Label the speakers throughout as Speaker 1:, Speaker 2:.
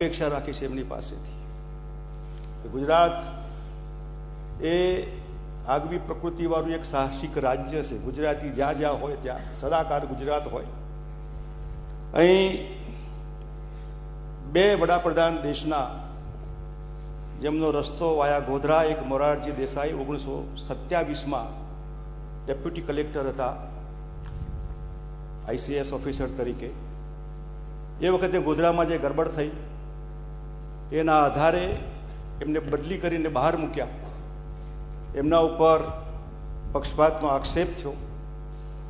Speaker 1: અપેક્ષા રાખી છે એમની પાસેથી કે ગુજરાત એ આગવી પ્રકૃતિવાળું એક સાહસિક રાજ્ય છે. ગુજરાતી જ્યાં જ્યાં હોય ત્યાં સદાકાળ ગુજરાત હોય. અહીં બે વડાપ્રધાન દેશના જેમનો રસ્તો વાયા ગોધરા, એક મોરારજી દેસાઈ 1927માં ડેપ્યુટી કલેક્ટર હતા ICS ઓફિસર તરીકે. એ વખતે ગોધરામાં જે ગરબડ થઈ એના આધારે એમને બદલી કરીને બહાર મૂક્યા. એમના ઉપર પક્ષપાતનો આક્ષેપ થયો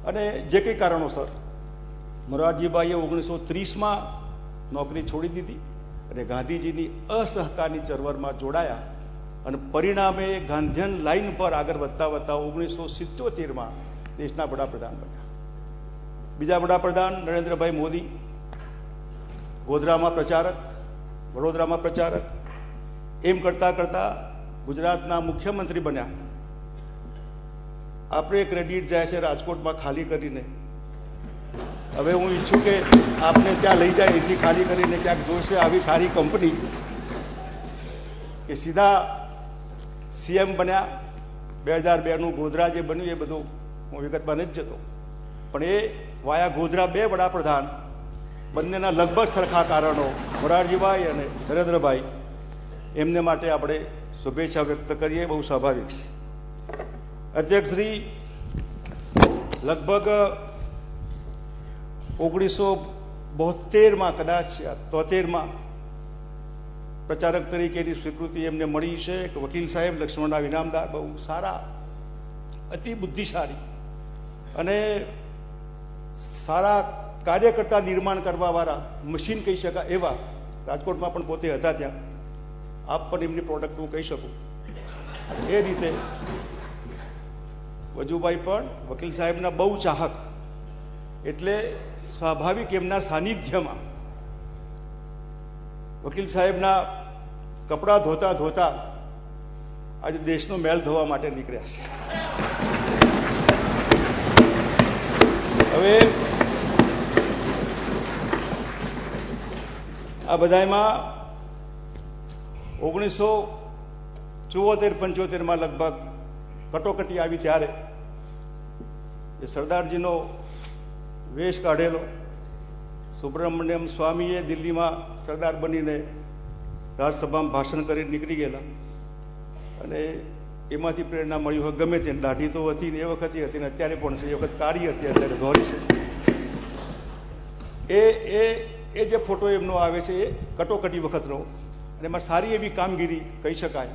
Speaker 1: અને જે કંઈ કારણોસર મોરારજીભાઈએ 1930માં નોકરી છોડી દીધી અને ગાંધીજીની અસહકારની ચળવળમાં જોડાયા અને પરિણામે ગાંધીયન લાઈન પર આગળ વધતા વધતા 1977માં દેશના વડાપ્રધાન બન્યા. બીજા વડાપ્રધાન નરેન્દ્રભાઈ મોદી ગોધરામાં પ્રચારક, વડોદરામાં પ્રચારક, એમ કરતા કરતા ગુજરાતના મુખ્યમંત્રી બન્યા. આપણે ક્રેડિટ જાય છે રાજકોટમાં ખાલી કરીને. હવે હું ઈચ્છું કે આપને ત્યાં લઈ જાય, એથી ખાલી કરીને ક્યાંક જોશે આવી સારી કંપની કે સીધા CM બન્યા. 2002નું ગોધરા જે બન્યું એ બધું હું વિગતમાં નથી જતો, પણ એ વાયા ગોધરા બે વડાપ્રધાન બંનેના લગભગ સરખા કારણો, મોરારજીભાઈ અને નરેન્દ્રભાઈ, એમને માટે આપણે શુભેચ્છા વ્યક્ત કરીએ, બહુ સ્વાભાવિક છે. અધ્યક્ષશ્રી લગભગ 1972માં કદાચ 73માં પ્રચારક તરીકેની સ્વીકૃતિ એમને મળી છે. વકીલ સાહેબ લક્ષ્મણરાવ ઇનામદાર, બહુ સારા, અતિ બુદ્ધિશાળી અને સારા કાર્યકર્તા નિર્માણ કરવા વાળા મશીન કહી શકાય એવા, રાજકોટમાં પણ પોતે હતા ત્યાં. આપ પણ એમની પ્રોડક્ટ હું કહી શકું. એ રીતે વજુભાઈ પણ વકીલ સાહેબના બહુ ચાહક, એટલે સ્વાભાવિક એમના સાનિધ્યમાં વકીલ સાહેબના કપડાં ધોતા ધોતા આજે દેશનો મેલ ધોવા માટે નીકળ્યા છે. હવે આ બધામાં 1974-75માં લગભગ કટોકટી આવી ત્યારે એ સરદારજીનો વેશ કાઢેલો સુબ્રમણ્યમ સ્વામીએ દિલ્હીમાં સરદાર બનીને રાજસભામાં ભાષણ કરી નીકળી ગયેલા અને એમાંથી પ્રેરણા મળી હોય. ગમે તે દાઢી તો હતી ને એ વખતે હતી ને અત્યારે પણ છે, એ વખત કાળી હતી, અત્યારે ધોરી છે. એ જે ફોટો એમનો આવે છે એ કટોકટી વખતનો, અને એમાં સારી એવી કામગીરી કહી શકાય.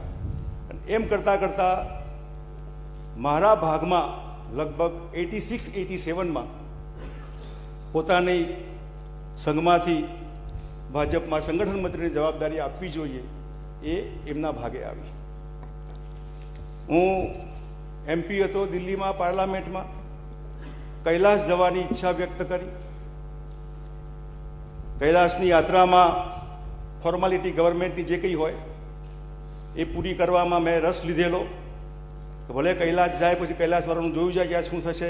Speaker 1: એમ કરતા કરતા મારા ભાગમાં લગભગ 86-87માં પોતાની સંઘમાંથી ભાજપમાં સંગઠન મંત્રીની જવાબદારી આપવી જોઈએ, એ એમના ભાગે આવી. હું MP હતો દિલ્હીમાં, પાર્લામેન્ટમાં. કૈલાસ જવાની ઈચ્છા વ્યક્ત કરી. કૈલાસની યાત્રામાં ફોર્માલિટી ગવર્મેન્ટની જે કંઈ હોય એ પૂરી કરવામાં મેં રસ લીધેલો. ભલે કૈલાસ જાય પછી કૈલાસવાળાનું જોયું જાય કે શું થશે.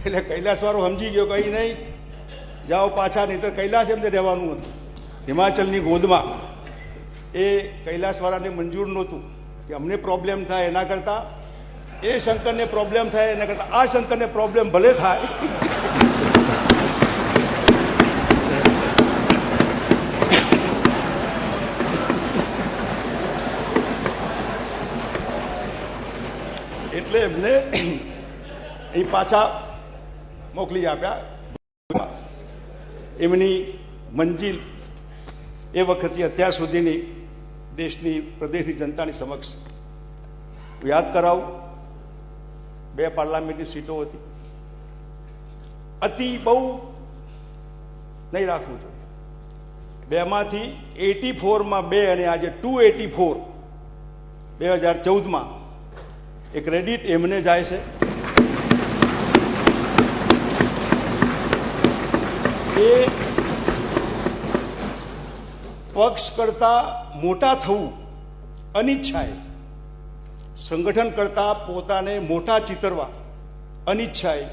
Speaker 1: એટલે કૈલાસવાળો સમજી ગયો, કંઈ નહીં, જાઓ પાછા, નહીં તો કૈલાસ એમને રહેવાનું હતું હિમાચલની ગોદમાં. એ કૈલાસવાળાને મંજૂર નહોતું કે અમને પ્રોબ્લેમ થાય, એના કરતાં એ શંકરને પ્રોબ્લેમ થાય એના કરતાં આ શંકરને પ્રોબ્લેમ ભલે થાય. એટલે એમને અહીં પાછા મોકલી આપ્યા. એમની મંજિલ એ વખતે અત્યાર સુધીની દેશની પ્રદેશની જનતાની સમક્ષ યાદ કરાવું. 2 પાર્લામેન્ટની સીટો હતી. અતિ બહુ નહીં રાખવું જોઈએ. 2માંથી 84માં 2 અને આજે 284 2014માં એ ક્રેડિટ એમને જાય છે. એ પક્ષ કરતા મોટા થવું અનિચ્છાએ, સંગઠન કરતા પોતાને મોટા ચિતરવા અનિચ્છાએ,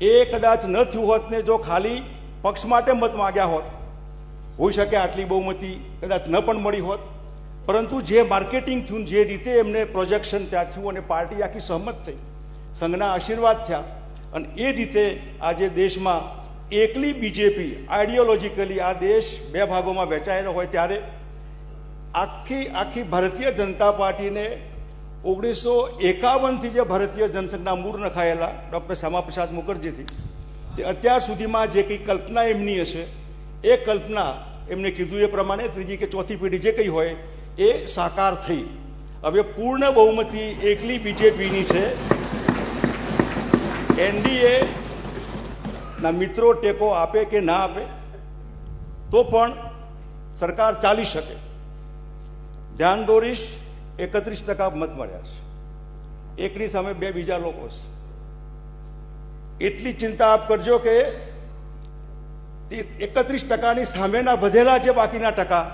Speaker 1: એ કદાચ ન થયું હોત ને જો ખાલી પક્ષ માટે મત માગ્યા હોત હોઈ શકે આટલી બહુમતી કદાચ ન પણ મળી હોત, પરંતુ જે માર્કેટિંગ થયું, જે રીતે એમને પ્રોજેક્શન ત્યાં થયું અને પાર્ટી આખી સહમત થઈ, સંઘના આશીર્વાદ થયા અને એ રીતે આજે દેશમાં એકલી બીજેપી આઈડિયોલોજીકલી આ દેશ બે ભાગોમાં વહેંચાયેલો હોય ત્યારે આખી ભારતીય જનતા પાર્ટીને 1951થી જે ભારતીય જનસંઘના મૂળ નખાયેલા ડૉક્ટર શ્યામાપ્રસાદ મુખર્જીથી તે અત્યાર સુધીમાં જે કંઈ કલ્પના એમની હશે એ કલ્પના એમને કીધું એ પ્રમાણે ત્રીજી કે ચોથી પેઢી જે કંઈ હોય એ સાકાર થઈ. હવે પૂર્ણ બહુમતી એકલી બીજેપીની છે. એનડીએ ના મિત્રો ટેકો આપે કે ના આપે તો પણ સરકાર ચાલી શકે. ધ્યાન દોરીશ, 31% મત મળ્યા છે, એકની સામે બે બીજા લોકો છે. એટલી ચિંતા આપ કરજો કે 31%ની સામેના વધેલા જે બાકીના ટકા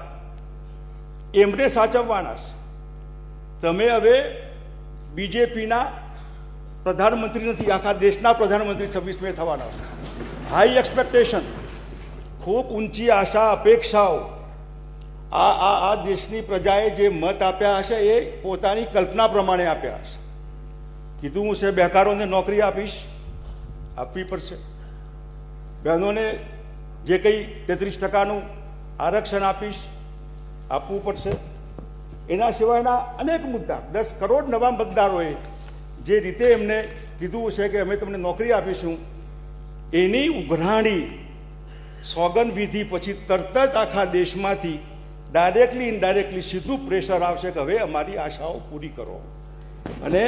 Speaker 1: એમને સાચવવાના છે. તમે હવે બીજેપીના પ્રધાનમંત્રી નથી, આખા દેશના પ્રધાનમંત્રી 26 મે થવાના છે. હાઈ એક્સપેક્ટેશન, ખૂબ ઊંચી આશા અપેક્ષાઓ. આ દેશની પ્રજાએ જે મત આપ્યા હશે એ પોતાની કલ્પના પ્રમાણે આપ્યા હશે. કીધું હું છે બેકારોને નોકરી આપીશ, આપવી પડશે. બહેનોને જે કંઈ 33%નું આરક્ષણ આપીશ, આપવું પડશે. એના સિવાયના અનેક મુદ્દા, 10 કરોડ નવા મતદારોએ જે રીતે એમને કીધું છે કે અમે તમને નોકરી આપીશું, એની ઉઘરાણી સોગંદ વિધિ પછી તરત જ આખા દેશમાંથી ડાયરેક્ટલી ઇનડાયરેક્ટલી સીધું પ્રેશર આવશે કે હવે અમારી આશાઓ પૂરી કરો. અને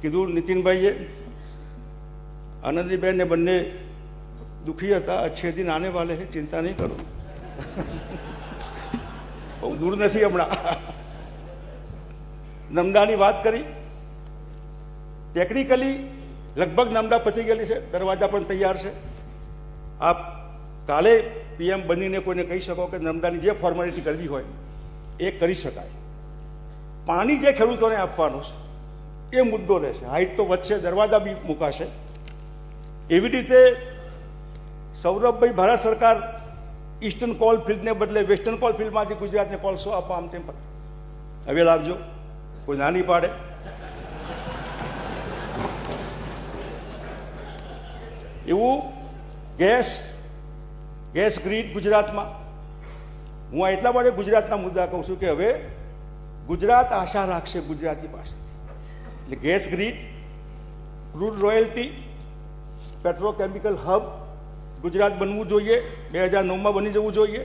Speaker 1: કીધું નીતિનભાઈએ, આનંદીબેન ને બંને દુઃખી હતા. અચ્છે દિન આને વાલે હે, ચિંતા નહીં કરો, બહુ દૂર નથી. હમણાં નર્મદાની વાત કરી, ટેકનિકલી લગભગ નર્મદા પતી ગયેલી છે, દરવાજા પણ તૈયાર છે. આપ કાલે પીએમ બનીને કોઈને કહી શકો કે નર્મદાની જે ફોર્માલિટી કરવી હોય એ કરી શકાય. પાણી જે ખેડૂતોને આપવાનું છે એ મુદ્દો રહેશે. હાઈટ તો વધશે, દરવાજા બી મુકાશે. એવી રીતે સૌરભભાઈ, ભારત સરકાર ઈસ્ટર્ન કોલ ફિલ્ડને બદલે વેસ્ટર્ન કોલ ફિલ્ડમાંથી ગુજરાતને કોલસો આપવા આમ તેમ હવે લાવજો, કોઈ નાની પાડે. એવું ગેસ ગ્રીડ ગુજરાતમાં. હું આ એટલા માટે ગુજરાતના મુદ્દા કહું છું કે હવે ગુજરાત આશા રાખશે ગુજરાતી પાસે. એટલે gas grid, crude royalty, petrochemical hub Gujarat બનવું જોઈએ, 2009માં બની જવું જોઈએ.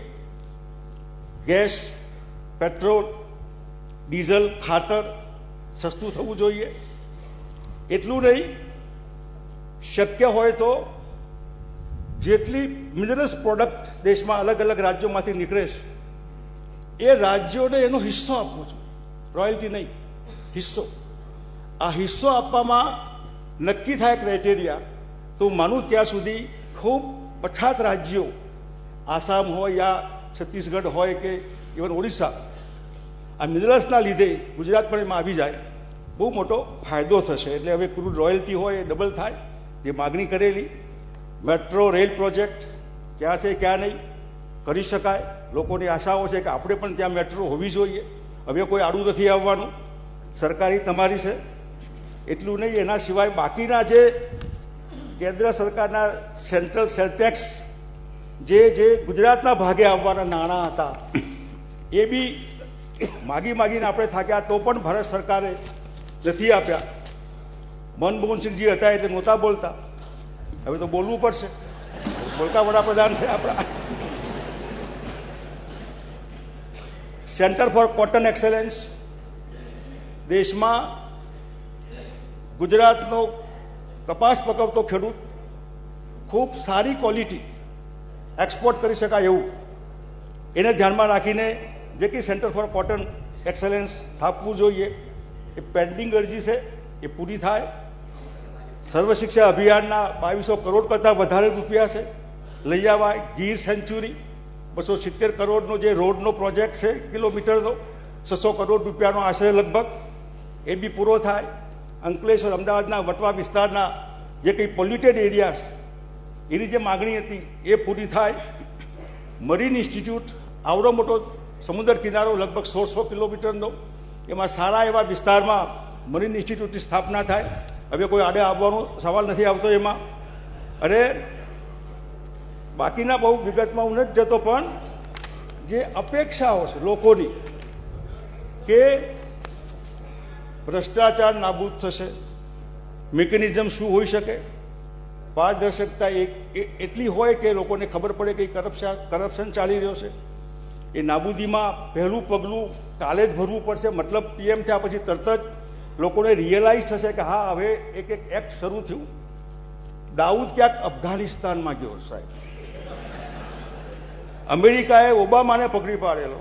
Speaker 1: ગેસ, પેટ્રોલ, ડીઝલ, ખાતર સસ્તું થવું જોઈએ. એટલું નહીં, શક્ય હોય તો જેટલી મિનરલ્સ પ્રોડક્ટ દેશમાં અલગ અલગ રાજ્યોમાંથી નીકળે છે એ રાજ્યોને એનો હિસ્સો આપવો જોઈએ, રોયલ્ટી નહીં, હિસ્સો. આ હિસ્સો આપવામાં નક્કી થાય ક્રાઇટેરિયા તો માનું ત્યાં સુધી ખૂબ પછાત રાજ્યો, આસામ હોય યા છત્તીસગઢ હોય કે ઇવન ઓડિશા, આ મિનરલ્સના લીધે ગુજરાત પણ એમાં આવી જાય, બહુ મોટો ફાયદો થશે. એટલે હવે ક્રૂડ રોયલ્ટી હોય એ ડબલ થાય, જે માગણી કરેલી. મેટ્રો રેલ પ્રોજેક્ટ ક્યાં છે ક્યાં નહીં, કરી શકાય. લોકોની આશાઓ છે કે આપણે પણ ત્યાં મેટ્રો હોવી જોઈએ. હવે કોઈ આડું નથી આવવાનું, સરકારી તમારી છે. એટલું નહીં, એના સિવાય બાકીના જે કેન્દ્ર સરકારના સેન્ટ્રલ સેલટેક્સ જે ગુજરાતના ભાગે આવવાના નાણાં હતા એ બી માગીને આપણે થાક્યા તો પણ ભારત સરકારે નથી આપ્યા. મનમોહનસિંહજી હતા એટલે નહોતા બોલતા, હવે તો બોલવું પડશે, બોલતા વડાપ્રધાન છે આપણા. સેન્ટર ફોર કોટન એક્સેલન્સ, દેશમાં ગુજરાતનો કપાસ પકવતો ખેડૂત ખૂબ સારી ક્વોલિટી એક્સપોર્ટ કરી શકાય એવું એને ધ્યાનમાં રાખીને જે કંઈ સેન્ટર ફોર કોટન એક્સેલન્સ સ્થાપવું જોઈએ એ પેન્ડિંગ અરજી છે એ પૂરી થાય. સર્વ શિક્ષા અભિયાનના 2200 કરોડ કરતાં વધારે રૂપિયા છે, લઈ આવાય. ગીર સેન્ચુરી 270 કરોડનો જે રોડનો પ્રોજેક્ટ છે કિલોમીટરનો, 600 કરોડ રૂપિયાનો આશરે લગભગ, એ બી પૂરો થાય. અંકલેશ્વર, અમદાવાદના વટવા વિસ્તારના જે કંઈ પોલ્યુટેડ એરિયાસ એની જે માગણી હતી એ પૂરી થાય. મરીન ઇન્સ્ટિટ્યૂટ આવડો મોટો સમુદ્ર કિનારો લગભગ 1600 કિલોમીટરનો, એમાં સારા એવા વિસ્તારમાં મરીન ઇન્સ્ટિટ્યૂટની સ્થાપના થાય. હવે કોઈ આડે આવવાનો સવાલ નથી આવતો એમાં. અને બાકીના બહુ વિગતમાં હું નથી જતો, પણ જે અપેક્ષાઓ છે લોકોની કે ભ્રષ્ટાચાર નાબૂદ થશે, મિકેનિઝમ શું હોઈ શકે, પારદર્શકતા એટલી હોય કે લોકોને ખબર પડે કે કરપ્શન ચાલી રહ્યો છે. એ નાબૂદીમાં પહેલું પગલું કાલે જ ભરવું પડશે. મતલબ પીએમ થયા પછી તરત જ લોકોને રિયલાઇઝ થશે કે હા, હવે એક એક્ટ શરૂ થયું. દાઉદ ક્યાંક અફઘાનિસ્તાનમાં ગયો સાહેબ, અમેરિકાએ ઓબામાને પકડી પાડેલો.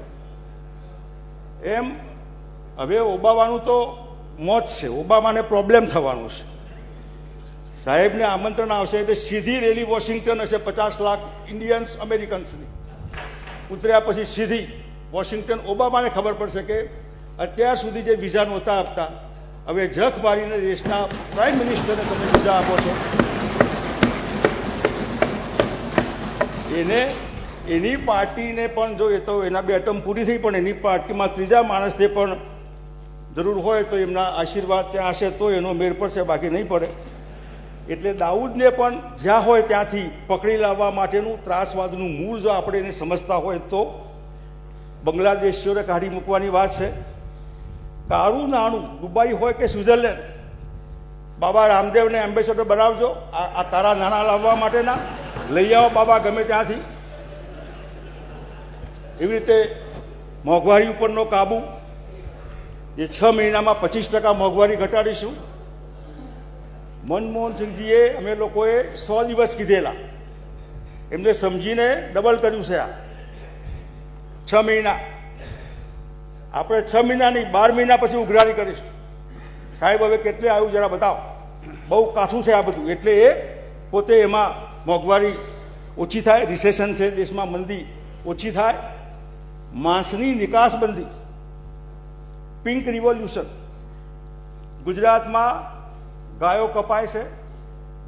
Speaker 1: એમ હવે ઓબામાનું તો મોત છે, ઓબામાને પ્રોબ્લેમ થવાનું છે. સાહેબને આમંત્રણ આવશે એટલે સીધી રેલી વોશિંગ્ટન હશે, 50 લાખ ઇન્ડિયન્સ અમેરિકન્સની. ઉતર્યા પછી સીધી વોશિંગ્ટન. ઓબામાને ખબર પડશે કે અત્યાર સુધી જે વિઝા નહોતા આપતા, હવે જખ મારીને દેશના પ્રાઇમ મિનિસ્ટરને તમે વિઝા આપો છો. એની પાર્ટીને પણ જો એ તો એના 2 ટર્મ પૂરી થઈ, પણ એની પાર્ટીમાં ત્રીજા માણસને પણ જરૂર હોય તો એમના આશીર્વાદ ત્યાં હશે તો એનો મેળ પડશે, બાકી નહીં પડે. એટલે દાઉદને પણ જ્યાં હોય ત્યાંથી પકડી લાવવા માટેનું ત્રાસવાદનું મૂળ જો આપણે એને સમજતા હોય તો બાંગ્લાદેશીઓને કાઢી મૂકવાની વાત છે. કાળું નાણું દુબઈ હોય કે સ્વિટ્ઝરલેન્ડ, બાબા રામદેવને એમ્બેસેડર બનાવજો આ કાળા નાણાં લાવવા માટેના. લઈ આવો બાબા ગમે ત્યાંથી. એવી રીતે મોંઘવારી ઉપરનો કાબુ, એ 6 મહિનામાં 25% મોંઘવારી ઘટાડીશું. મનમોહન સિંહજીએ અમે લોકોએ 100 દિવસ કીધેલા, એમને સમજીને ડબલ કર્યું છે. આ 6 મહિના આપણે 6 મહિના નહીં, 12 મહિના પછી ઉઘરાણી કરીશું. સાહેબ હવે કેટલે આવ્યું જરા બતાવો. બહુ કાઠું છે આ બધું. એટલે એ પોતે એમાં મોંઘવારી ઓછી થાય, રિસેશન છે દેશમાં, મંદી ઓછી થાય. માંસની નિકાસ બંધી, પિંક રિવોલ્યુશન. ગુજરાતમાં ગાયો કપાય છે,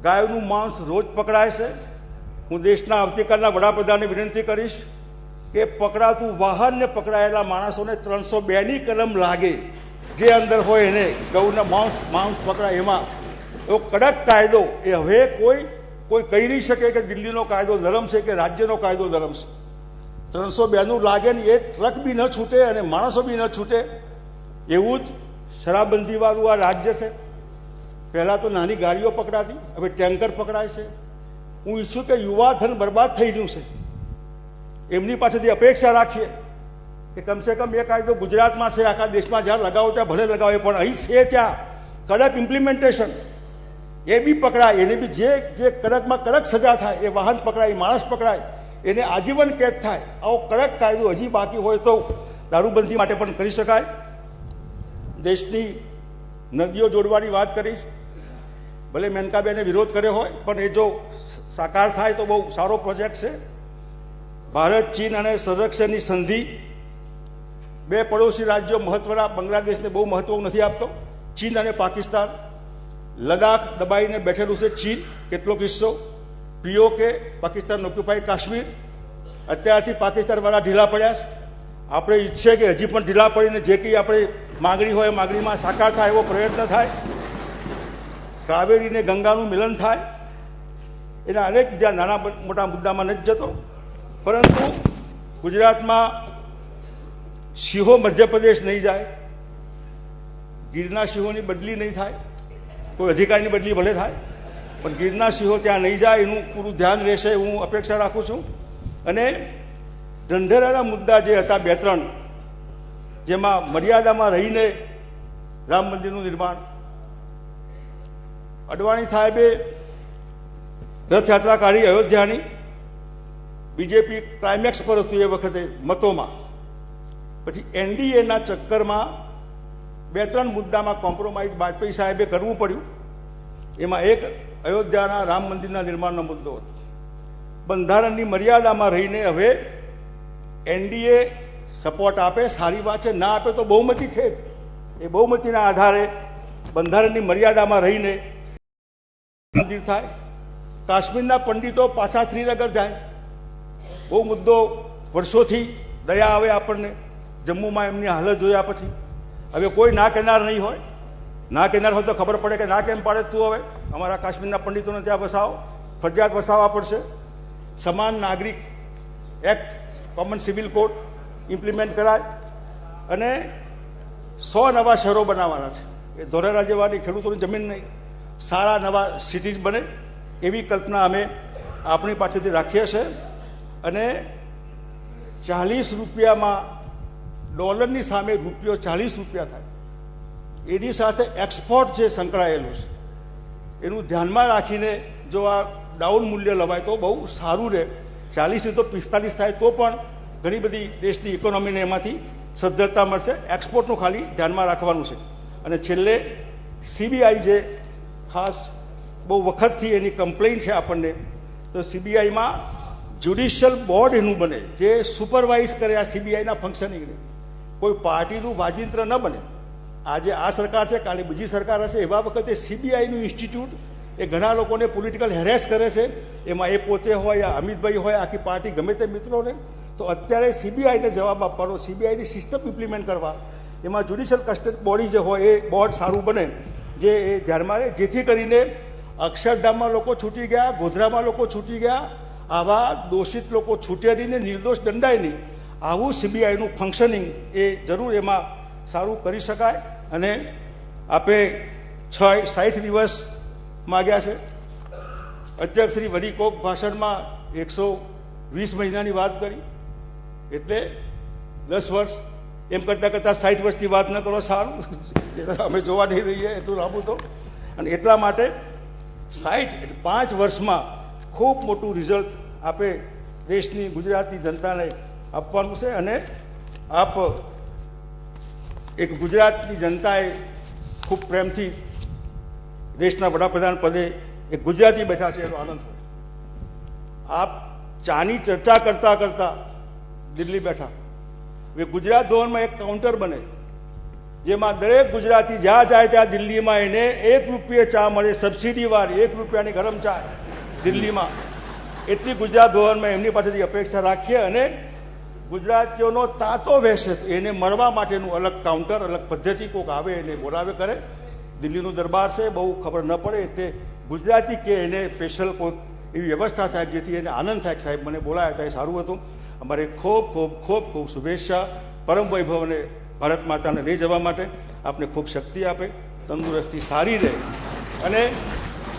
Speaker 1: ગાયોનું માંસ રોજ પકડાય છે. હું દેશના આવતીકાલના વડાપ્રધાનને વિનંતી કરીશ કે પકડાતું વાહન ને પકડાયેલા માણસોને 302ની કલમ લાગે, જે અંદર હોય એને ગૌના માંસ પકડાય એમાં. એવો કડક કાયદો એ હવે કોઈ કહી નહીં શકે કે દિલ્હીનો કાયદો નરમ છે કે રાજ્યનો કાયદો નરમ છે. 302નું લાગે ને એ ટ્રક બી ન છૂટે અને માણસો બી ન છૂટે. એવું જ શરાબબંધીવાળું આ રાજ્ય છે. પહેલાં તો નાની ગાડીઓ પકડાતી, હવે ટેન્કર પકડાય છે. હું ઈચ્છું કે યુવા ધન બરબાદ થઈ ગયું છે. એમની પાસેથી અપેક્ષા રાખીએ કે કમસે કમ એ કાયદો ગુજરાતમાં છે, આખા દેશમાં જ્યાં લગાવો ત્યાં ભલે લગાવે, પણ અહીં છે ત્યાં કડક ઇમ્પ્લિમેન્ટેશન. એ બી પકડાય, એને બી જે કડકમાં કડક સજા થાય. એ વાહન પકડાય, માણસ પકડાય, એને આજીવન કેદ થાય. આવો કડક કાયદો હજી બાકી હોય તો દારૂબંધી માટે પણ કરી શકાય. દેશની નદીઓ જોડવાની વાત કરીશ. ભલે મેનકાબેને વિરોધ કર્યો હોય, પણ એ જો સાકાર થાય તો બહુ સારો પ્રોજેક્ટ છે. ભારત ચીન અને સંરક્ષણની સંધિ, 2 પડોશી રાજ્યો મહત્વના. બાંગ્લાદેશને બહુ મહત્વ નથી આપતો. ચીન અને પાકિસ્તાન. લદાખ દબાઈને બેઠેલું છે ચીન, કેટલોક હિસ્સો. PoK, Pakistan occupy Kashmir. અત્યારથી પાકિસ્તાનવાળા ઢીલા પડ્યા છે. આપણે ઈચ્છીએ કે હજી પણ ઢીલા પડીને જે કંઈ આપણે માગણી હોય માગણીમાં સાકાર થાય એવો પ્રયત્ન થાય. કાવેરી ને ગંગાનું મિલન થાય. એના અનેક જ્યાં નાના મોટા મુદ્દામાં નથી જતો, પરંતુ ગુજરાતમાં સિંહો મધ્યપ્રદેશ નહીં જાય, ગીરના સિંહોની બદલી નહીં થાય. કોઈ અધિકારીની બદલી ભલે થાય, પણ ગીરના સિંહો ત્યાં નહીં જાય એનું પૂરું ધ્યાન રહેશે, હું અપેક્ષા રાખું છું. અને ઢંઢેરાના મુદ્દા જે હતા 2-3, જેમાં મર્યાદામાં રહીને રામ મંદિરનું નિર્માણ, અડવાણી સાહેબે રથયાત્રા કાઢી અયોધ્યાની, બીજેપી ક્લાઇમેક્સ પર હતું એ વખતે મતોમાં. પછી એનડીએના ચક્કરમાં 2-3 મુદ્દામાં કોમ્પ્રોમાઇઝ વાજપેયી સાહેબે કરવું પડ્યું. એમાં એક અયોધ્યાના રામ મંદિરના નિર્માણનો મુદ્દો હતો. બંધારણની મર્યાદામાં રહીને હવે એનડીએ સપોર્ટ આપે, સારી વાત છે. ના આપે તો બહુમતી છે, એ બહુમતીના આધારે બંધારણની મર્યાદામાં રહીને મંદિર થાય. કાશ્મીરના પંડિતો પાછા શ્રીનગર જાય. બહુ મુદ્દો વર્ષોથી દયા આવે આપણને જમ્મુમાં એમની હાલત જોયા પછી. હવે કોઈ ના કહેનાર નહીં હોય, ના કહેનાર હોય તો ખબર પડે કે ના કેમ પાડે તું. હવે અમારા કાશ્મીરના પંડિતોને ત્યાં વસાવો, ફરજિયાત વસાવવા પડશે. સમાન નાગરિક act, common civil code implement કરાય અને 100 નવા શહેરો બનાવવાના છે. એ ધોલેરા જેવાની ખેડૂતોની જમીન નહીં, સારા નવા સિટીઝ બને એવી કલ્પના અમે આપણી પાસેથી રાખીએ છીએ. અને 40 રૂપિયામાં ડોલરની સામે રૂપિયો 40 રૂપિયા થાય, એની સાથે એક્સપોર્ટ જે સંકળાયેલું છે એનું ધ્યાનમાં રાખીને જો આ ડાઉન મૂલ્ય લવાય તો બહુ સારું રહે. 40 તો 45 થાય તો પણ ઘણી બધી દેશની ઇકોનોમીને એમાંથી સદ્ધરતા મળશે. એક્સપોર્ટનું ખાલી ધ્યાનમાં રાખવાનું છે. અને છેલ્લે સીબીઆઈ જે ખાસ બહુ વખતથી એની કમ્પ્લેઇન છે આપણને, તો સીબીઆઈમાં જ્યુડિશિયલ બોર્ડ એનું બને જે સુપરવાઇઝ કરે આ સીબીઆઈના ફંક્શનિંગને. કોઈ પાર્ટીનું વાજિંત્ર ન બને. આજે આ સરકાર છે, કાલે બીજી સરકાર હશે, એવા વખતે સીબીઆઈનું ઇન્સ્ટિટ્યૂટ એ ઘણા લોકોને પોલિટિકલ હેરેસ કરે છે. એમાં એ પોતે હોય, યા અમિતભાઈ હોય, આખી પાર્ટી ગમે તે મિત્રોને, તો અત્યારે સીબીઆઈને જવાબ આપવાનો, સીબીઆઈની સિસ્ટમ ઇમ્પ્લિમેન્ટ કરવા, એમાં જ્યુડિશિયલ કસ્ટડી બોડી જે હોય એ બોર્ડ સારું બને, જે એ ધ્યાનમાં રહે, જેથી કરીને અક્ષરધામમાં લોકો છૂટી ગયા, ગોધરામાં લોકો છૂટી ગયા, આવા દોષિત લોકો છૂટે નહીં ને નિર્દોષ દંડાય નહીં. આવું સીબીઆઈનું ફંક્શનિંગ એ જરૂર એમાં સારું કરી શકાય. અને આપે 60 દિવસ માગ્યા છે. અધ્યક્ષ શ્રી વડીકોક ભાષણમાં 120 મહિનાની વાત કરી, એટલે 10 વર્ષ એમ કરતાં 60 વર્ષની વાત ન કરો, સારું. અમે જોવા નહીં રહીએ એટલું લાંબુ તો. અને એટલા માટે 5 વર્ષમાં ખૂબ મોટું રિઝલ્ટ આપે દેશની ગુજરાતની જનતાને આપવાનું છે. અને આપ એક ગુજરાતની જનતાએ ખૂબ પ્રેમથી દેશના વડાપ્રધાન પદે એક ગુજરાતી બેઠા છે એનો આનંદ હોય. આપ ચાની ચર્ચા કરતા કરતા દિલ્હી બેઠા. હવે ગુજરાત ભવનમાં એક કાઉન્ટર બને જેમાં દરેક ગુજરાતી જ્યાં જાય ત્યાં દિલ્હીમાં એને 1 રૂપિયે ચા મળે, સબસિડી વાળી 1 રૂપિયાની ગરમ ચા દિલ્હીમાં. એટલી ગુજરાત ભવનમાં એમની પાસેથી અપેક્ષા રાખીએ. અને ગુજરાતીઓનો તાતો વહેશે એને મળવા માટેનું અલગ કાઉન્ટર, અલગ પદ્ધતિ કોઈક આવે એને બોલાવે કરે. દિલ્હીનું દરબાર છે, બહુ ખબર ન પડે, એટલે ગુજરાતી કે એને સ્પેશિયલ કોઈક એવી વ્યવસ્થા થાય જેથી એને આનંદ થાય. સાહેબ મને બોલાયા હતા, એ સારું હતું. અમારે ખૂબ ખૂબ ખૂબ ખૂબ શુભેચ્છા. પરમ વૈભવને ભારત માતાને લઈ જવા માટે આપને ખૂબ શક્તિ આપે, તંદુરસ્તી સારી રહે. અને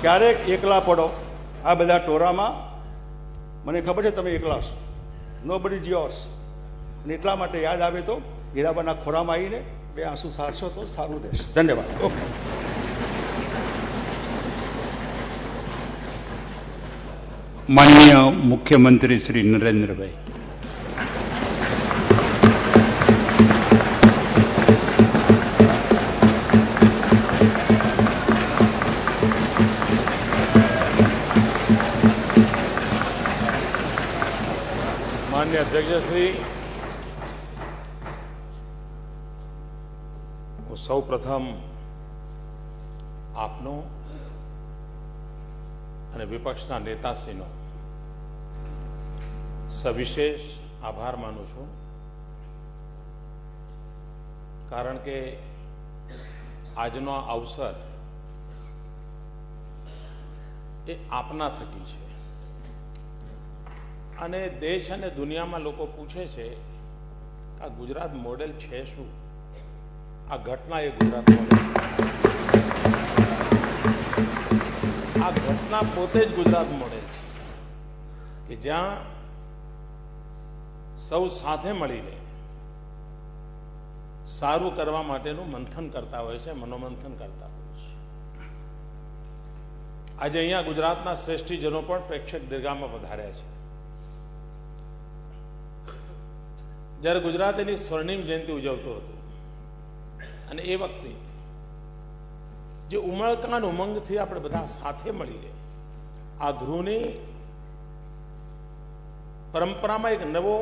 Speaker 1: ક્યારેક એકલા પડો આ બધા ટોળામાં, મને ખબર છે તમે એકલા છો, નોબડી ઇઝ યોર્સ. અને એટલા માટે યાદ આવે તો હીરાબાના ખોરામાં આવીને 2 આંસુ સારશો તો સારું રહેશે. ધન્યવાદ. ઓકે.
Speaker 2: માનનીય મુખ્યમંત્રી શ્રી નરેન્દ્રભાઈ.
Speaker 3: માનનીય અધ્યક્ષશ્રી, હું સૌ પ્રથમ આપનો અને વિપક્ષના નેતાશ્રીનો સવિશેષ આભાર માનું છું. કારણ કે આજનો અવસર એ આપના થકી છે. અને દેશ અને દુનિયામાં લોકો પૂછે છે આ ગુજરાત મોડેલ છે શું? આ ઘટના એ ગુજરાત મોડેલ, આ ઘટના પોતે જ ગુજરાત મોડેલ છે કે જ્યાં સૌ સાથે મળીને સારું કરવા માટેનું મંથન કરતા હોય છે, મનોમંથન કરતા હોય છે. આજે અહીંયા ગુજરાતના શ્રેષ્ઠીજનો પણ પ્રેક્ષક દીર્ઘામાં પધાર્યા છે. જ્યારે ગુજરાત એની સ્વર્ણિમ જયંતિ ઉજવતો હતો અને એ વખતે જે ઉમળકાન ઉમંગથી આપણે બધા સાથે મળીને આ ગૃહની પરંપરામાં એક નવો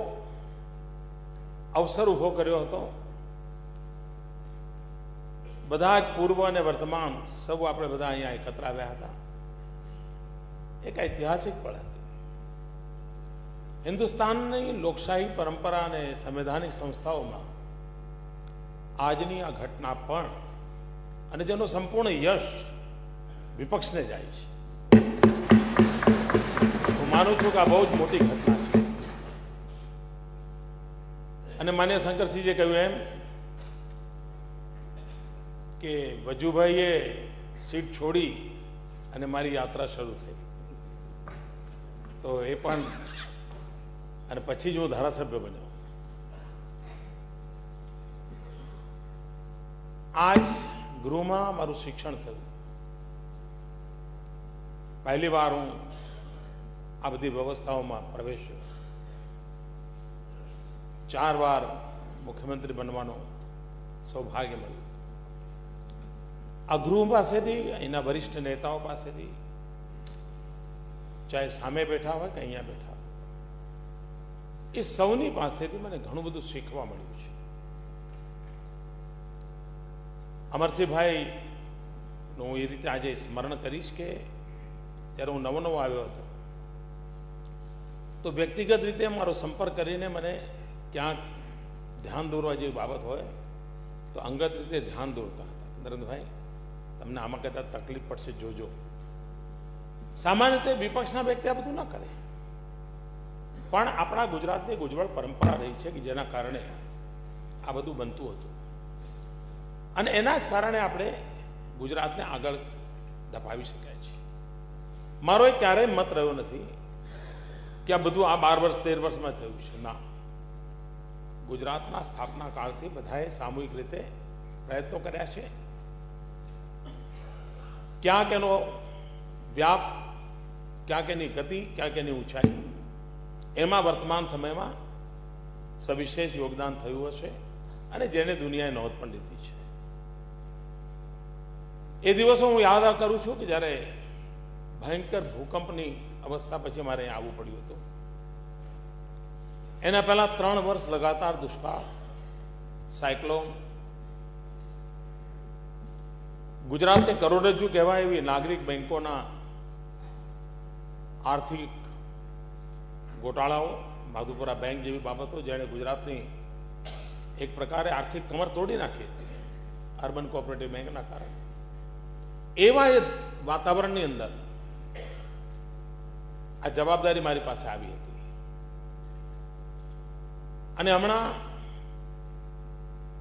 Speaker 3: અવસર ઉભો કર્યો હતો. બધા જ પૂર્વ અને વર્તમાન સૌ આપણે બધા અહીંયા એકત્ર આવ્યા હતા. એક ઐતિહાસિક પળ હતી. હિન્દુસ્તાનની લોકશાહી પરંપરા અને સંવૈધાનિક સંસ્થાઓમાં આજની આ ઘટના પણ અને જેનો સંપૂર્ણ યશ વિપક્ષને જાય છે. હું માનું છું કે આ બહુ જ મોટી ઘટના છે. અને માન્ય શંકરસિંહજીએ કહ્યું એમ કે વજુભાઈએ સીટ છોડી અને મારી યાત્રા શરૂ થઈ, તો એ પણ અને પછી જ હું ધારાસભ્ય બન્યો. આજ ગૃહમાં મારું શિક્ષણ થયું. પહેલી વાર હું આ બધી વ્યવસ્થાઓમાં પ્રવેશ્યો. 4 વાર મુખ્યમંત્રી બનવાનું સૌભાગ્ય મળ્યું. આ ગૃહ પાસેથી, અહીંના વરિષ્ઠ નેતાઓ પાસેથી, ચાહે સામે બેઠા હોય કે અહીંયા બેઠા હોય, એ સૌની પાસેથી મને ઘણું બધું શીખવા મળ્યું છે. અમરસિંહભાઈનું હું એ રીતે આજે સ્મરણ કરીશ કે જ્યારે હું નવો આવ્યો હતો તો વ્યક્તિગત રીતે મારો સંપર્ક કરીને મને ક્યાંક ધ્યાન દોરવા જેવી બાબત હોય તો અંગત રીતે ધ્યાન દોરતા હતા. નરેન્દ્રભાઈ, તમને આમાં કદાચ તકલીફ પડશે, જોજો. સામાન્ય રીતે વિપક્ષના વ્યક્તિ આ બધું ન કરે, પણ આપણા ગુજરાતની એક ઉજ્જવળ પરંપરા રહી છે કે જેના કારણે આ બધું બનતું હતું અને એના જ કારણે આપણે ગુજરાતને આગળ ધપાવી શક્યા છીએ. મારો એક ક્યારેય મત રહ્યો નથી કે આ બધું આ 12 વર્ષ 13 વર્ષમાં થયું છે. ના, ગુજરાતના સ્થાપના કાળથી બધાએ સામૂહિક રીતે પ્રયત્નો કર્યા છે. ક્યાંક એનો વ્યાપ, ક્યાંક એની ગતિ, ક્યાંક એની ઊંચાઈ, એમાં વર્તમાન સમયમાં સવિશેષ યોગદાન થયું હશે અને જેને દુનિયાએ નોંધ પણ લીધી છે. એ દિવસો હું યાદ કરું છું કે જ્યારે ભયંકર ભૂકંપની અવસ્થા પછી મારે અહીં આવવું પડ્યું હતું. એના પહેલા 3 વર્ષ લગાતાર દુષ્કાળ, સાયક્લોન, ગુજરાતને કરોડરજ્જુ કહેવાય એવી નાગરિક બેંકોના આર્થિક ગોટાળાઓ, માધુપુરા બેંક જેવી બાબતો જેણે ગુજરાતની એક પ્રકારે આર્થિક કમર તોડી નાખી હતી અર્બન કોઓપરેટિવ બેંકના કારણે. એવા એ વાતાવરણની અંદર આ જવાબદારી મારી પાસે આવી હતી. અને હમણાં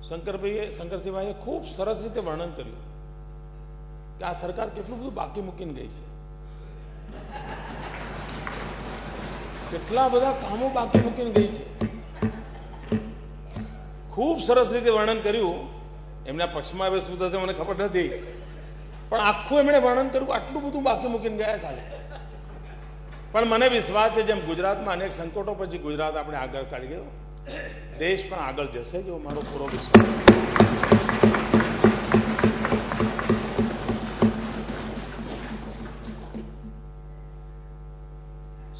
Speaker 3: શંકરસિંહભાઈએ ખૂબ સરસ રીતે વર્ણન કર્યું કે આ સરકાર કેટલું બધું બાકી મૂકીને ગઈ છે, કેટલા બધા કામો બાકી મૂકીને ગઈ છે. ખૂબ સરસ રીતે વર્ણન કર્યું. એમના પક્ષમાં હવે શું થશે મને ખબર નથી, પણ આખું એમણે વર્ણન કર્યું આટલું બધું બાકી મૂકીને ગયા ચાલે. પણ મને વિશ્વાસ છે જેમ ગુજરાતમાં અનેક સંકટો પછી ગુજરાત આપણે આગળ કાઢી ગયો, દેશ પણ આગળ જશે, જેવો મારો પૂરો વિશ્વાસ.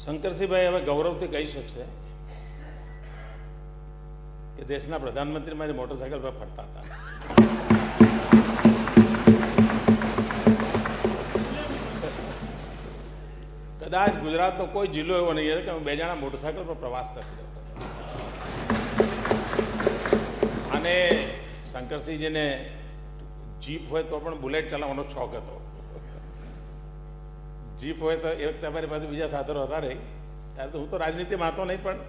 Speaker 3: શંકરસિંહભાઈ હવે ગૌરવથી કહી શકશે કે દેશના પ્રધાનમંત્રી મારી મોટરસાયકલ પર ફરતા હતા. કદાચ ગુજરાતનો કોઈ જિલ્લો એવો નહીં કે હું 2 જણા મોટરસાયકલ પર પ્રવાસ નથી રહ્યો. અને શંકરસિંહજીને જીપ હોય તો પણ બુલેટ ચલાવવાનો શોખ હતો. જીપ હોય તો એ વખતે અમારી પાસે બીજા સાધનો હતા નહીં. ત્યારે તો હું તો રાજનીતિમાં હતો નહીં, પણ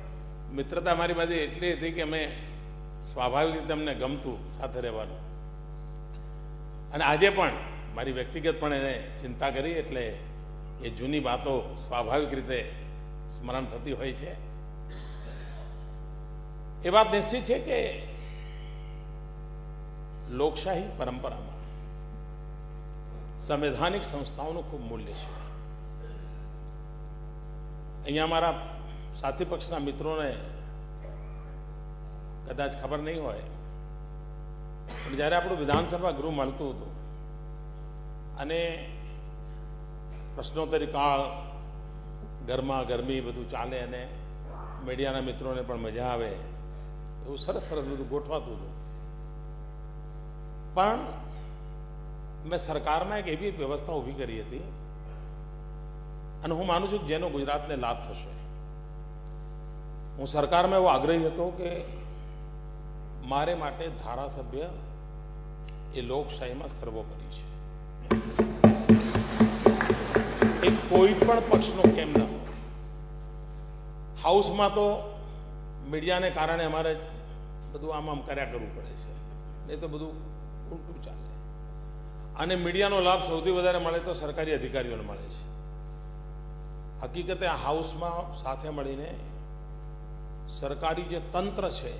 Speaker 3: મિત્રતા મારી પાસે એટલી હતી કે અમે સ્વાભાવિક રીતે અમને ગમતું સાથે રહેવાનું. અને આજે પણ મારી વ્યક્તિગત પણ એને ચિંતા કરી એટલે એ જૂની વાતો સ્વાભાવિક રીતે સ્મરણ થતી હોય છે. એ વાત નિશ્ચિત છે કે લોકશાહી પરંપરામાં સંવૈધાનિક સંસ્થાઓનું ખૂબ મૂલ્ય છે. અહીંયા મારા સાથી પક્ષના મિત્રોને કદાચ ખબર નહીં હોય, પણ જ્યારે આપણું વિધાનસભા ગૃહ મળતું હતું અને પ્રશ્નોત્તરી કાળ, ગરમા ગરમી બધું ચાલે અને મીડિયાના મિત્રોને પણ મજા આવે એવું સરસ સરસ બધું ગોઠવાતું હતું. પણ મેં સરકારમાં એક એવી વ્યવસ્થા ઊભી કરી હતી અને હું માનું છું કે જેનો ગુજરાતને લાભ થશે. હું સરકારમાં એવો આગ્રહી હતો કે મારે માટે ધારાસભ્ય એ લોકશાહીમાં સર્વોપરી છે. એ કોઈ પણ પક્ષનો કેમ ન હોય. હાઉસમાં તો મીડિયાને કારણે અમારે બધું આમ કર્યા કરવું પડે છે, નહીં તો બધું ઉલટું ચાલે. અને મીડિયાનો લાભ સૌથી વધારે મળે તો સરકારી અધિકારીઓને મળે છે. હકીકતે આ હાઉસમાં સાથે મળીને સરકારી જે તંત્ર છે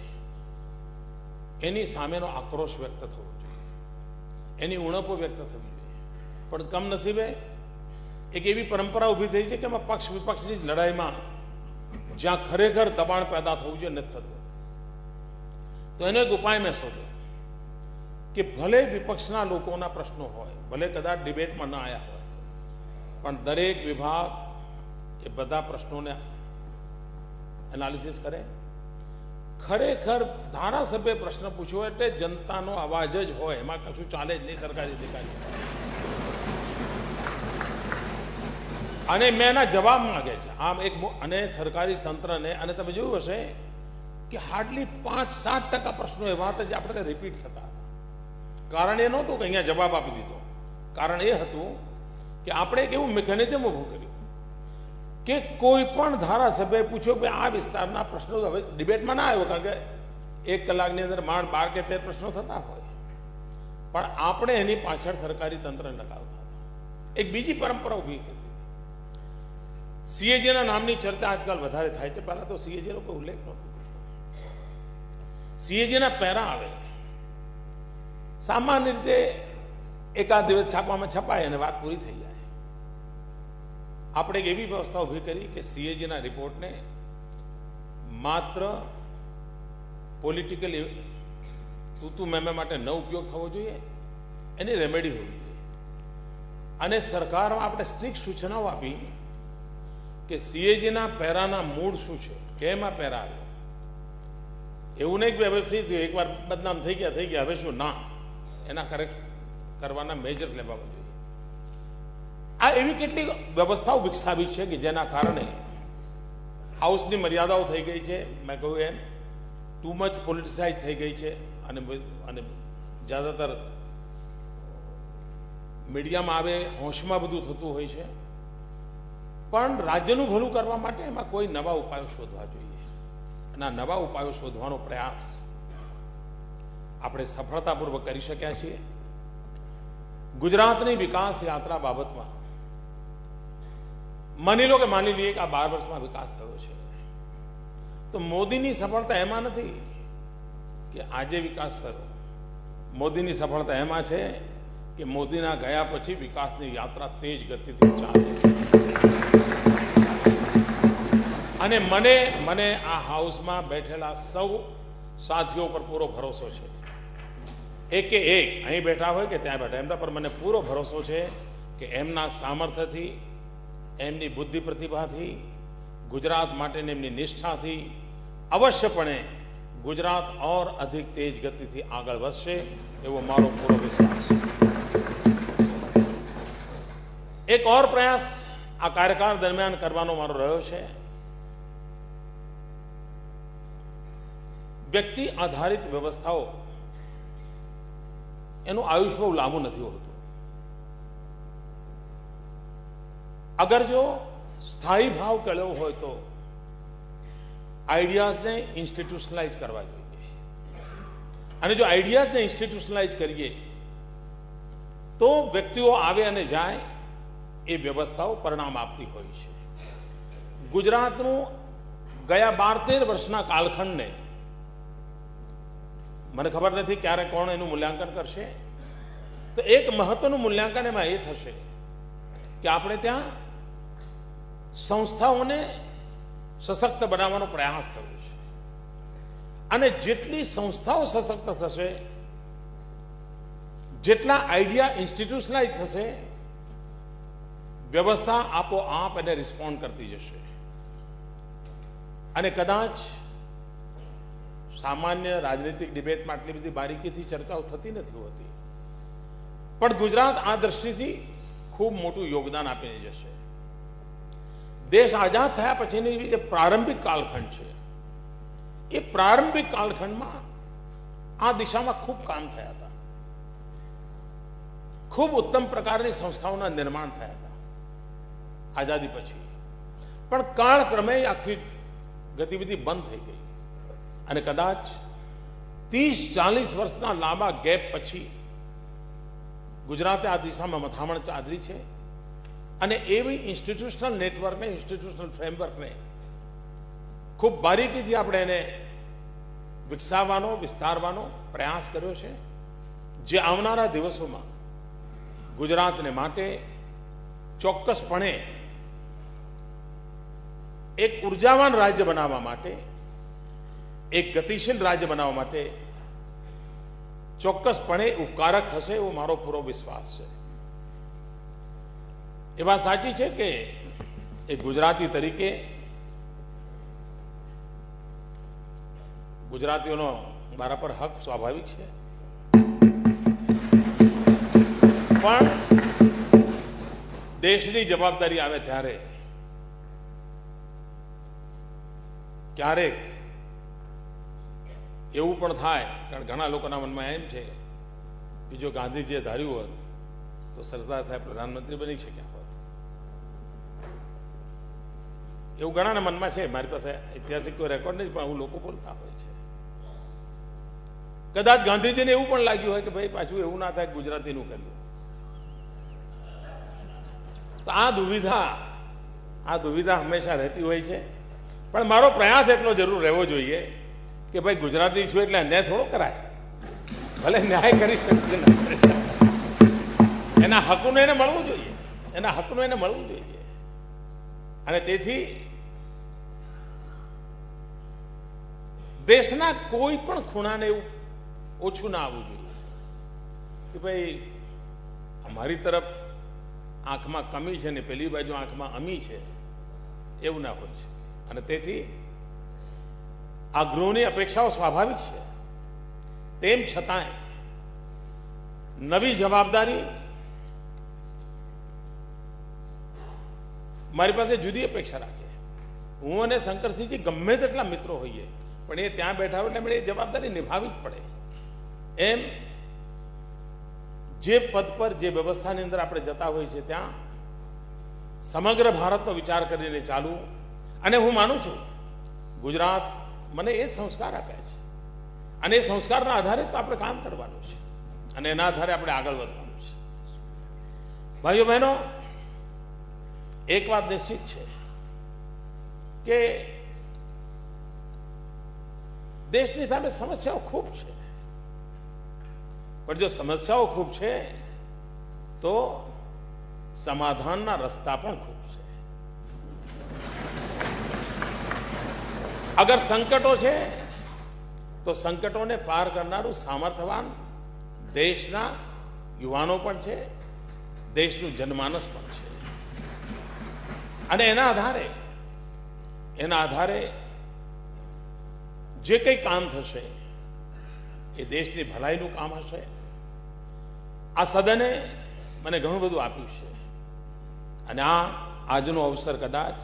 Speaker 3: એની સામેનો આક્રોશ વ્યક્ત થવો જોઈએ, એની ઉણપો વ્યક્ત થવી જોઈએ. પણ કમનસીબે એક એવી પરંપરા ઊભી થઈ છે કે એમાં પક્ષ વિપક્ષની લડાઈમાં જ્યાં ખરેખર દબાણ પેદા થવું જોઈએ નથી થતું. તો એનો એક ઉપાય મેં શોધ્યો કે ભલે વિપક્ષના લોકોના પ્રશ્નો હોય, ભલે કદાચ ડિબેટમાં ન આવ્યા હોય, પણ દરેક વિભાગ એ બધા પ્રશ્નોને એનાલિસિસ કરે. ખરેખર ધારાસભ્ય પ્રશ્ન પૂછ્યો એટલે જનતાનો અવાજ જ હોય, એમાં કશું ચાલે જ નહીં સરકારી અધિકારી. અને મેં એના જવાબ માંગે છે આમ એક. અને સરકારી તંત્રને, અને તમે જોયું હશે કે હાર્ડલી 5-7% પ્રશ્નો એવા હતા જે આપણે રિપીટ થતા હતા. કારણ એ નહોતું કે અહીંયા જવાબ આપી દીધો. કારણ એ હતું કે આપણે એક એવું મિકેનિઝમ ઊભું કર્યું કે કોઈ પણ ધારાસભ્ય પૂછ્યો કે આ વિસ્તારના પ્રશ્નો હવે ડિબેટમાં ના આવ્યો, કારણ કે 1 કલાકની અંદર માંડ 12 કે 13 પ્રશ્નો થતા હોય, પણ આપણે એની પાછળ સરકારી તંત્રને લગાવતા હતા. એક બીજી પરંપરા ઊભી કરી. સીએજીના નામની ચર્ચા આજકાલ વધારે થાય છે. પહેલા તો સીએજીનો કોઈ ઉલ્લેખ નહોતો. સીએજીના પેરા આવે, સામાન્ય રીતે એકાદ દિવસ છાપામાં છપાય અને વાત પૂરી થઈ જાય. આપણે એક એવી વ્યવસ્થા ઊભી કરી કે સીએજીના રિપોર્ટને માત્ર પોલિટિકલ તું મેમે માટે ન ઉપયોગ થવો જોઈએ, એની રેમેડી હોવી જોઈએ. અને સરકારમાં આપણે સ્ટ્રિક્ટ સૂચનાઓ આપી કે સીએજીના પેરાના મૂળ શું છે, કેમ આ પેરા આવ્યો. એવું નહીં કે હવે ફ્રી થયું, એકવાર બદનામ થઈ ગયા હવે શું, ના, એના કરેક્ટ કરવાના મેજર લેવા જોઈએ. આ એવી કેટલીક વ્યવસ્થાઓ વિકસાવી છે કે જેના કારણે હાઉસની મર્યાદાઓ થઈ ગઈ છે. મેં કહ્યું એમ ટુ મચ પોલિટિસાઇઝ થઈ ગઈ છે અને જ્યાદાતર મીડિયામાં આવે હોશમાં બધું થતું હોય છે. પણ રાજ્યનું ભલું કરવા માટે એમાં કોઈ નવા ઉપાયો શોધવા જોઈએ. અને આ નવા ઉપાયો શોધવાનો પ્રયાસ આપણે સફળતાપૂર્વક કરી શક્યા છીએ. ગુજરાતની વિકાસ યાત્રા બાબતમાં માની લઈએ કે આ 12 વર્ષમાં વિકાસ થયો છે, તો મોદીની સફળતા એમાં નથી કે આજે વિકાસ થયો. મોદીની સફળતા એમાં છે કે મોદીના ગયા પછી વિકાસની યાત્રા તેજ ગતિથી ચાલે. અને મને આ હાઉસમાં બેઠેલા સૌ સાથીઓ પર પૂરો ભરોસો છે. એક અહીં બેઠા હોય કે ત્યાં બેઠા, એમના પર મને પૂરો ભરોસો છે કે એમના સામર્થ્યથી, એમની બુદ્ધિ પ્રતિભાથી, ગુજરાત માટેની એમની નિષ્ઠાથી અવશ્યપણે ગુજરાત और अधिक तेज ગતિથી આગળ વધશે એવો મારો પૂરો વિશ્વાસ છે. એક और પ્રયાસ આ કાર્યકાળ દરમિયાન કરવાનો મારો રહ્યો છે. વ્યક્તિ આધારિત વ્યવસ્થાઓ એનું આયુષ્ય બહુ લાંબુ નથી હોતું. અગર જો સ્થાયી ભાવ કેળવવો હોય તો આઈડિયાઝને ઇન્સ્ટિટ્યુશનલાઇઝ કરવા જોઈએ. અને જો આઈડિયાઝને ઇન્સ્ટિટ્યુશનલાઇઝ કરીએ તો વ્યક્તિઓ આવે અને જાય એ વ્યવસ્થાઓ પરિણામ આપતી હોય છે. ગુજરાતનું ગયા 12-13 વર્ષના કાલખંડને મને ખબર નથી ક્યારે કોણ એનું મૂલ્યાંકન કરશે, તો એક મહત્વનું મૂલ્યાંકન એમાં એ થશે કે આપણે ત્યાં સંસ્થાઓને સશક્ત બનાવવાનો પ્રયાસ થયો છે. અને જેટલી સંસ્થાઓ સશક્ત થશે, જેટલા આઈડિયા ઇન્સ્ટિટ્યુશનલાઇઝ થશે, વ્યવસ્થા આપોઆપ એને રિસ્પોન્ડ કરતી જશે. અને કદાચ સામાન્ય રાજનીતિક ડિબેટમાં આટલી બધી બારીકીથી ચર્ચાઓ થતી નથી હોતી, પણ ગુજરાત આ દ્રષ્ટિથી ખૂબ મોટું યોગદાન આપીને જશે. દેશ આઝાદ થયા પછીની જે પ્રારંભિક કાલખંડ છે એ પ્રારંભિક કાલખંડમાં આ દિશામાં ખૂબ કામ થયા હતા, ખૂબ ઉત્તમ પ્રકારની સંસ્થાઓના નિર્માણ થયા હતા આઝાદી પછી. પણ કાળક્રમે આખી ગતિવિધિ બંધ થઈ ગઈ અને કદાચ 30-40 વર્ષના લાંબા ગેપ પછી ગુજરાતે આ દિશામાં મથામણ ચાદરી છે અને એવી ઇન્સ્ટિટ્યુશનલ નેટવર્કને, ઇન્સ્ટિટ્યુશનલ ફ્રેમવર્કને ખૂબ બારીકીથી આપણે એને વિકસાવવાનો, વિસ્તારવાનો પ્રયાસ કર્યો છે, જે આવનારા દિવસોમાં ગુજરાતને માટે ચોક્કસપણે એક ઉર્જાવાન રાજ્ય બનાવવા માટે, એક ગતિશીલ રાજ્ય બનાવવા માટે ચોક્કસપણે ઉપકારક થશે એવો મારો પૂરો વિશ્વાસ છે. એ વાત સાચી છે કે એક ગુજરાતી તરીકે ગુજરાતીઓનો મારા પર હક સ્વાભાવિક છે, પણ દેશની જવાબદારી આવે ત્યારે ક્યારેક એવું પણ થાય, કારણ ઘણા લોકોના મનમાં એમ છે કે જો ગાંધીજીએ ધાર્યું હોત તો સરદાર સાહેબ પ્રધાનમંત્રી બની શક્યા હોત, એવું ઘણાના મનમાં છે. મારી પાસે ઐતિહાસિક કોઈ રેકોર્ડ નથી, પણ આવું લોકો બોલતા હોય છે. કદાચ ગાંધીજીને એવું પણ લાગ્યું હોય કે ભાઈ પાછું એવું ના થાય ગુજરાતીનું કર્યું. તો આ દુવિધા હંમેશા રહેતી હોય છે. પણ મારો પ્રયાસ એટલો જરૂર રહેવો જોઈએ કે ભાઈ ગુજરાતી છું એટલે અન્યાય થોડો કરાય, ભલે ન્યાય કરી શકે, એના હકનું એને મળવું જોઈએ, એના હકનું એને મળવું જોઈએ. અને તેથી દેશના કોઈ પણ ખૂણાને એવું ઓછું ના આવવું જોઈએ કે ભાઈ અમારી તરફ આંખમાં કમી છે ને પેલી બાજુ આંખમાં અમી છે, એવું ના હોય છે. અને તેથી આ ગૃહની અપેક્ષાઓ સ્વાભાવિક છે. તેમ છતાંય નવી જવાબદારી મારી પાસે જુદી અપેક્ષા રાખે. હું અને શંકરસિંહજી ગમે તેટલા મિત્રો હોઈએ, પણ એ ત્યાં બેઠા હોય એટલે આપણે એ જવાબદારી નિભાવવી જ પડે. એમ જે પદ પર, જે વ્યવસ્થાની અંદર આપણે જતા હોઈએ છીએ ત્યાં સમગ્ર ભારતનો વિચાર કરીને ચાલવું. અને હું માનું છું ગુજરાત મને એ સંસ્કાર આપ્યા છે અને એ સંસ્કારના આધારે તો આપણે કામ કરવાનું છે અને એના આધારે આપણે આગળ વધવાનું છે. ભાઈઓ બહેનો, એક વાત નિશ્ચિત છે કે દેશની સામે સમસ્યાઓ ખૂબ છે, પણ જો સમસ્યાઓ ખૂબ છે તો સમાધાનના રસ્તા પણ ખૂબ છે. અગર સંકટો છે તો સંકટોને પાર કરનારું સામર્થ્યવાન દેશના યુવાનો પણ છે, દેશનું જનમાનસ પણ છે. અને એના આધારે જે કંઈ કામ થશે એ દેશની ભલાઈનું કામ હશે. આ સદને મને ઘણું બધું આપ્યું છે અને આજનો અવસર કદાચ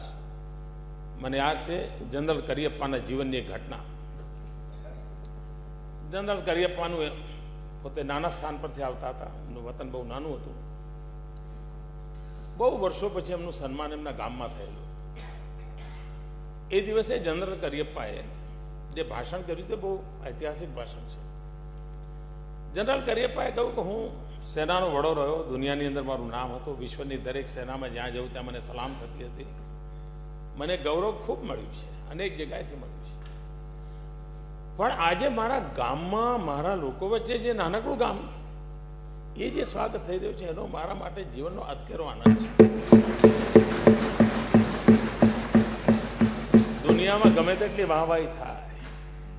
Speaker 3: મને યાદ છે જનરલ કરિયપ્પાના જીવનની એક ઘટના. જનરલ કરિયપ્પાનું પોતે નાના સ્થાન પરથી આવતા હતા, એમનું વતન બહુ નાનું હતું. બહુ વર્ષો પછી એમનું સન્માન એમના ગામમાં થયેલું. એ દિવસે જનરલ કરિયપ્પાએ જે ભાષણ કર્યું તે બહુ ઐતિહાસિક ભાષણ છે. જનરલ કરિયપ્પાએ કહ્યું કે હું સેનાનો વડો રહ્યો, દુનિયાની અંદર મારું નામ હતું, વિશ્વની દરેક સેનામાં જ્યાં જવું ત્યાં મને સલામ થતી હતી, મને ગૌરવ ખૂબ મળ્યું છે, અનેક જગ્યાએથી મળ્યું છે. પણ આજે મારા ગામમાં, મારા લોકો વચ્ચે જે નાનકડું ગામ, એ જે સ્વાગત થઈ રહ્યું છે એનો મારા માટે જીવનનો અતકેરો આનંદ છે. દુનિયામાં ગમે તેટલી વાહવાહી થાય,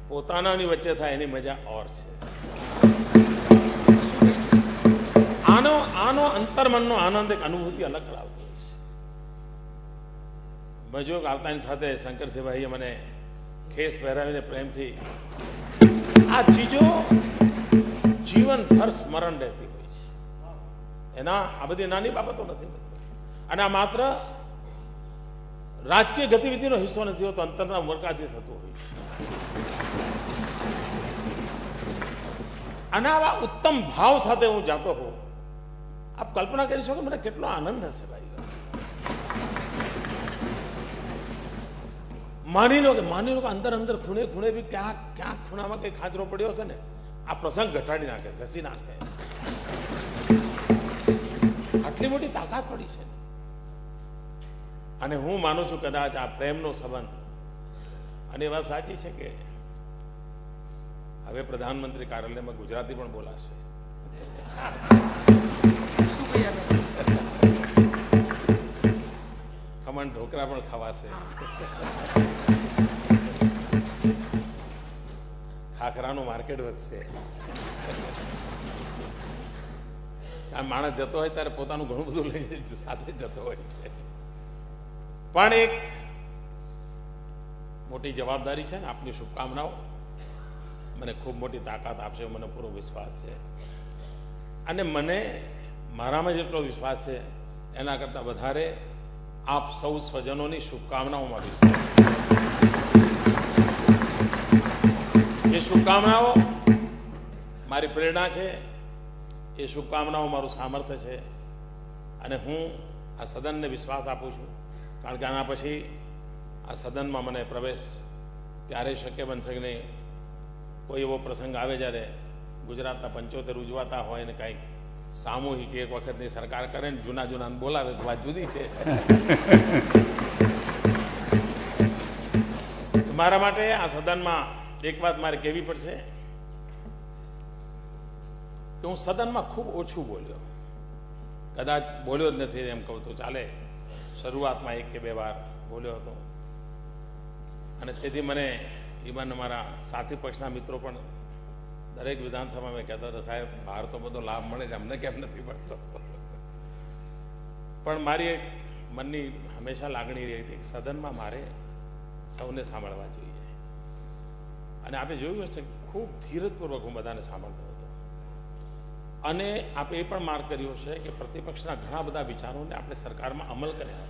Speaker 3: પોતાનાની વચ્ચે થાય એની મજા ઓર છે. આનો અંતર્મનનો આનંદ, એક અનુભૂતિ અલગ કરાવતો છે. મજો આવતાની સાથે શંકરસિંહભાઈએ મને ખેસ પહેરાવીને પ્રેમથી, આ ચીજો જીવનભર સ્મરણ રહેતી હોય છે. આ બધી નાની બાબતો નથી. અને આ માત્ર રાજકીય ગતિવિધિનો હિસ્સો નથી હોતો, અંતરના ઉમરકાથી થતું હોય. અને આવા ઉત્તમ ભાવ સાથે હું જાતો હોઉં, આપ કલ્પના કરી શકો મને કેટલો આનંદ હશે ભાઈ. માની લો કે અંદર ખૂણે ખૂણે બી ક્યાંક ખૂણામાં કઈ ખાંચરો પડ્યો છે ને, આ પ્રસંગ ઘટાડી નાખે, ઘસી નાખે. આટલી મોટી તાકાત પડી છે. અને હું માનું છું કદાચ આ પ્રેમનો સંબંધ, અને એ વાત સાચી છે કે હવે પ્રધાનમંત્રી કાર્યાલયમાં ગુજરાતી પણ બોલાશે. ખમણ ઢોકરા પણ ખવાશે, ખાખરાનું માર્કેટ વધશે. આ માણસ જતો હોય ત્યારે પોતાનું ઘણું બધું લઈને સાથે જતો હોય છે. પણ એક મોટી જવાબદારી છે ને, આપની શુભકામનાઓ મને ખૂબ મોટી તાકાત આપશે, મને પૂરો વિશ્વાસ છે. અને મને મારામાં જેટલો વિશ્વાસ છે એના કરતા વધારે આપ સૌ સ્વજનોની શુભકામનાઓમાં વિશ્વાસ. એ શુભકામનાઓ મારી પ્રેરણા છે, એ શુભકામનાઓ મારું સામર્થ્ય છે. અને હું આ સદનને વિશ્વાસ આપું છું, કારણ કે આના પછી આ સદનમાં મને પ્રવેશ ક્યારેય શક્ય બનશે કે નહીં. કોઈ એવો પ્રસંગ આવે જ્યારે ગુજરાતના 75 ઉજવાતા હોય ને કંઈક સામૂહિક એક વખતની સરકાર કરે ને જૂના બોલાવે તો વાત જુદી છે. મારા માટે આ સદનમાં એક વાત મારે કહેવી પડશે કે હું સદનમાં ખૂબ ઓછું બોલ્યો, કદાચ બોલ્યો જ નથી એમ કહું તો ચાલે. શરૂઆતમાં 1 કે 2 વાર બોલ્યો હતો. અને તેથી મને ઇવન અમારા સાથી પક્ષના મિત્રો પણ દરેક વિધાનસભામાં કહેતા હતા, સાહેબ બહાર તો બધો લાભ મળે છે, અમને કેમ નથી મળતો. પણ મારી એક મનની હંમેશા લાગણી રહી હતી કે સદનમાં મારે સૌને સાંભળવા જોઈએ. અને આપણે જોયું હશે ખૂબ ધીરજપૂર્વક હું બધાને સાંભળતો હતો. અને આપણે એ પણ માર્ક કર્યો છે કે પ્રતિપક્ષના ઘણા બધા વિચારોને આપણે સરકારમાં અમલ કર્યા.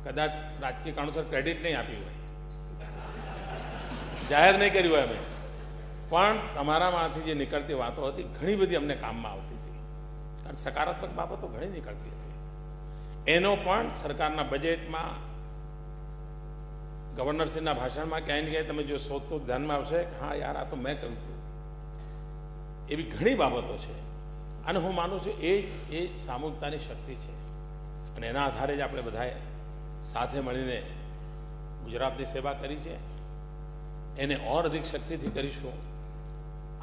Speaker 3: કદાચ રાજકીય કારણોસર ક્રેડિટ નહીં આપ્યું હોય, જાહેર નહીં કર્યું હોય અમે, પણ તમારામાંથી જે નીકળતી વાતો હતી ઘણી બધી અમને કામમાં આવતી હતી. કારણ સકારાત્મક બાબતો ઘણી નીકળતી હતી. એનો પણ સરકારના બજેટમાં, ગવર્નરશ્રીના ભાષણમાં ક્યાંય ને ક્યાંય તમે જો શોધતો ધ્યાનમાં આવશે, હા યાર આ તો મેં કહ્યું હતું. એવી ઘણી બાબતો છે. અને હું માનું છું એ સામૂહિકતાની શક્તિ છે. અને એના આધારે જ આપણે બધાએ સાથે મળીને ગુજરાતની સેવા કરી છે. એને ઓર અધિક શક્તિથી કરીશું.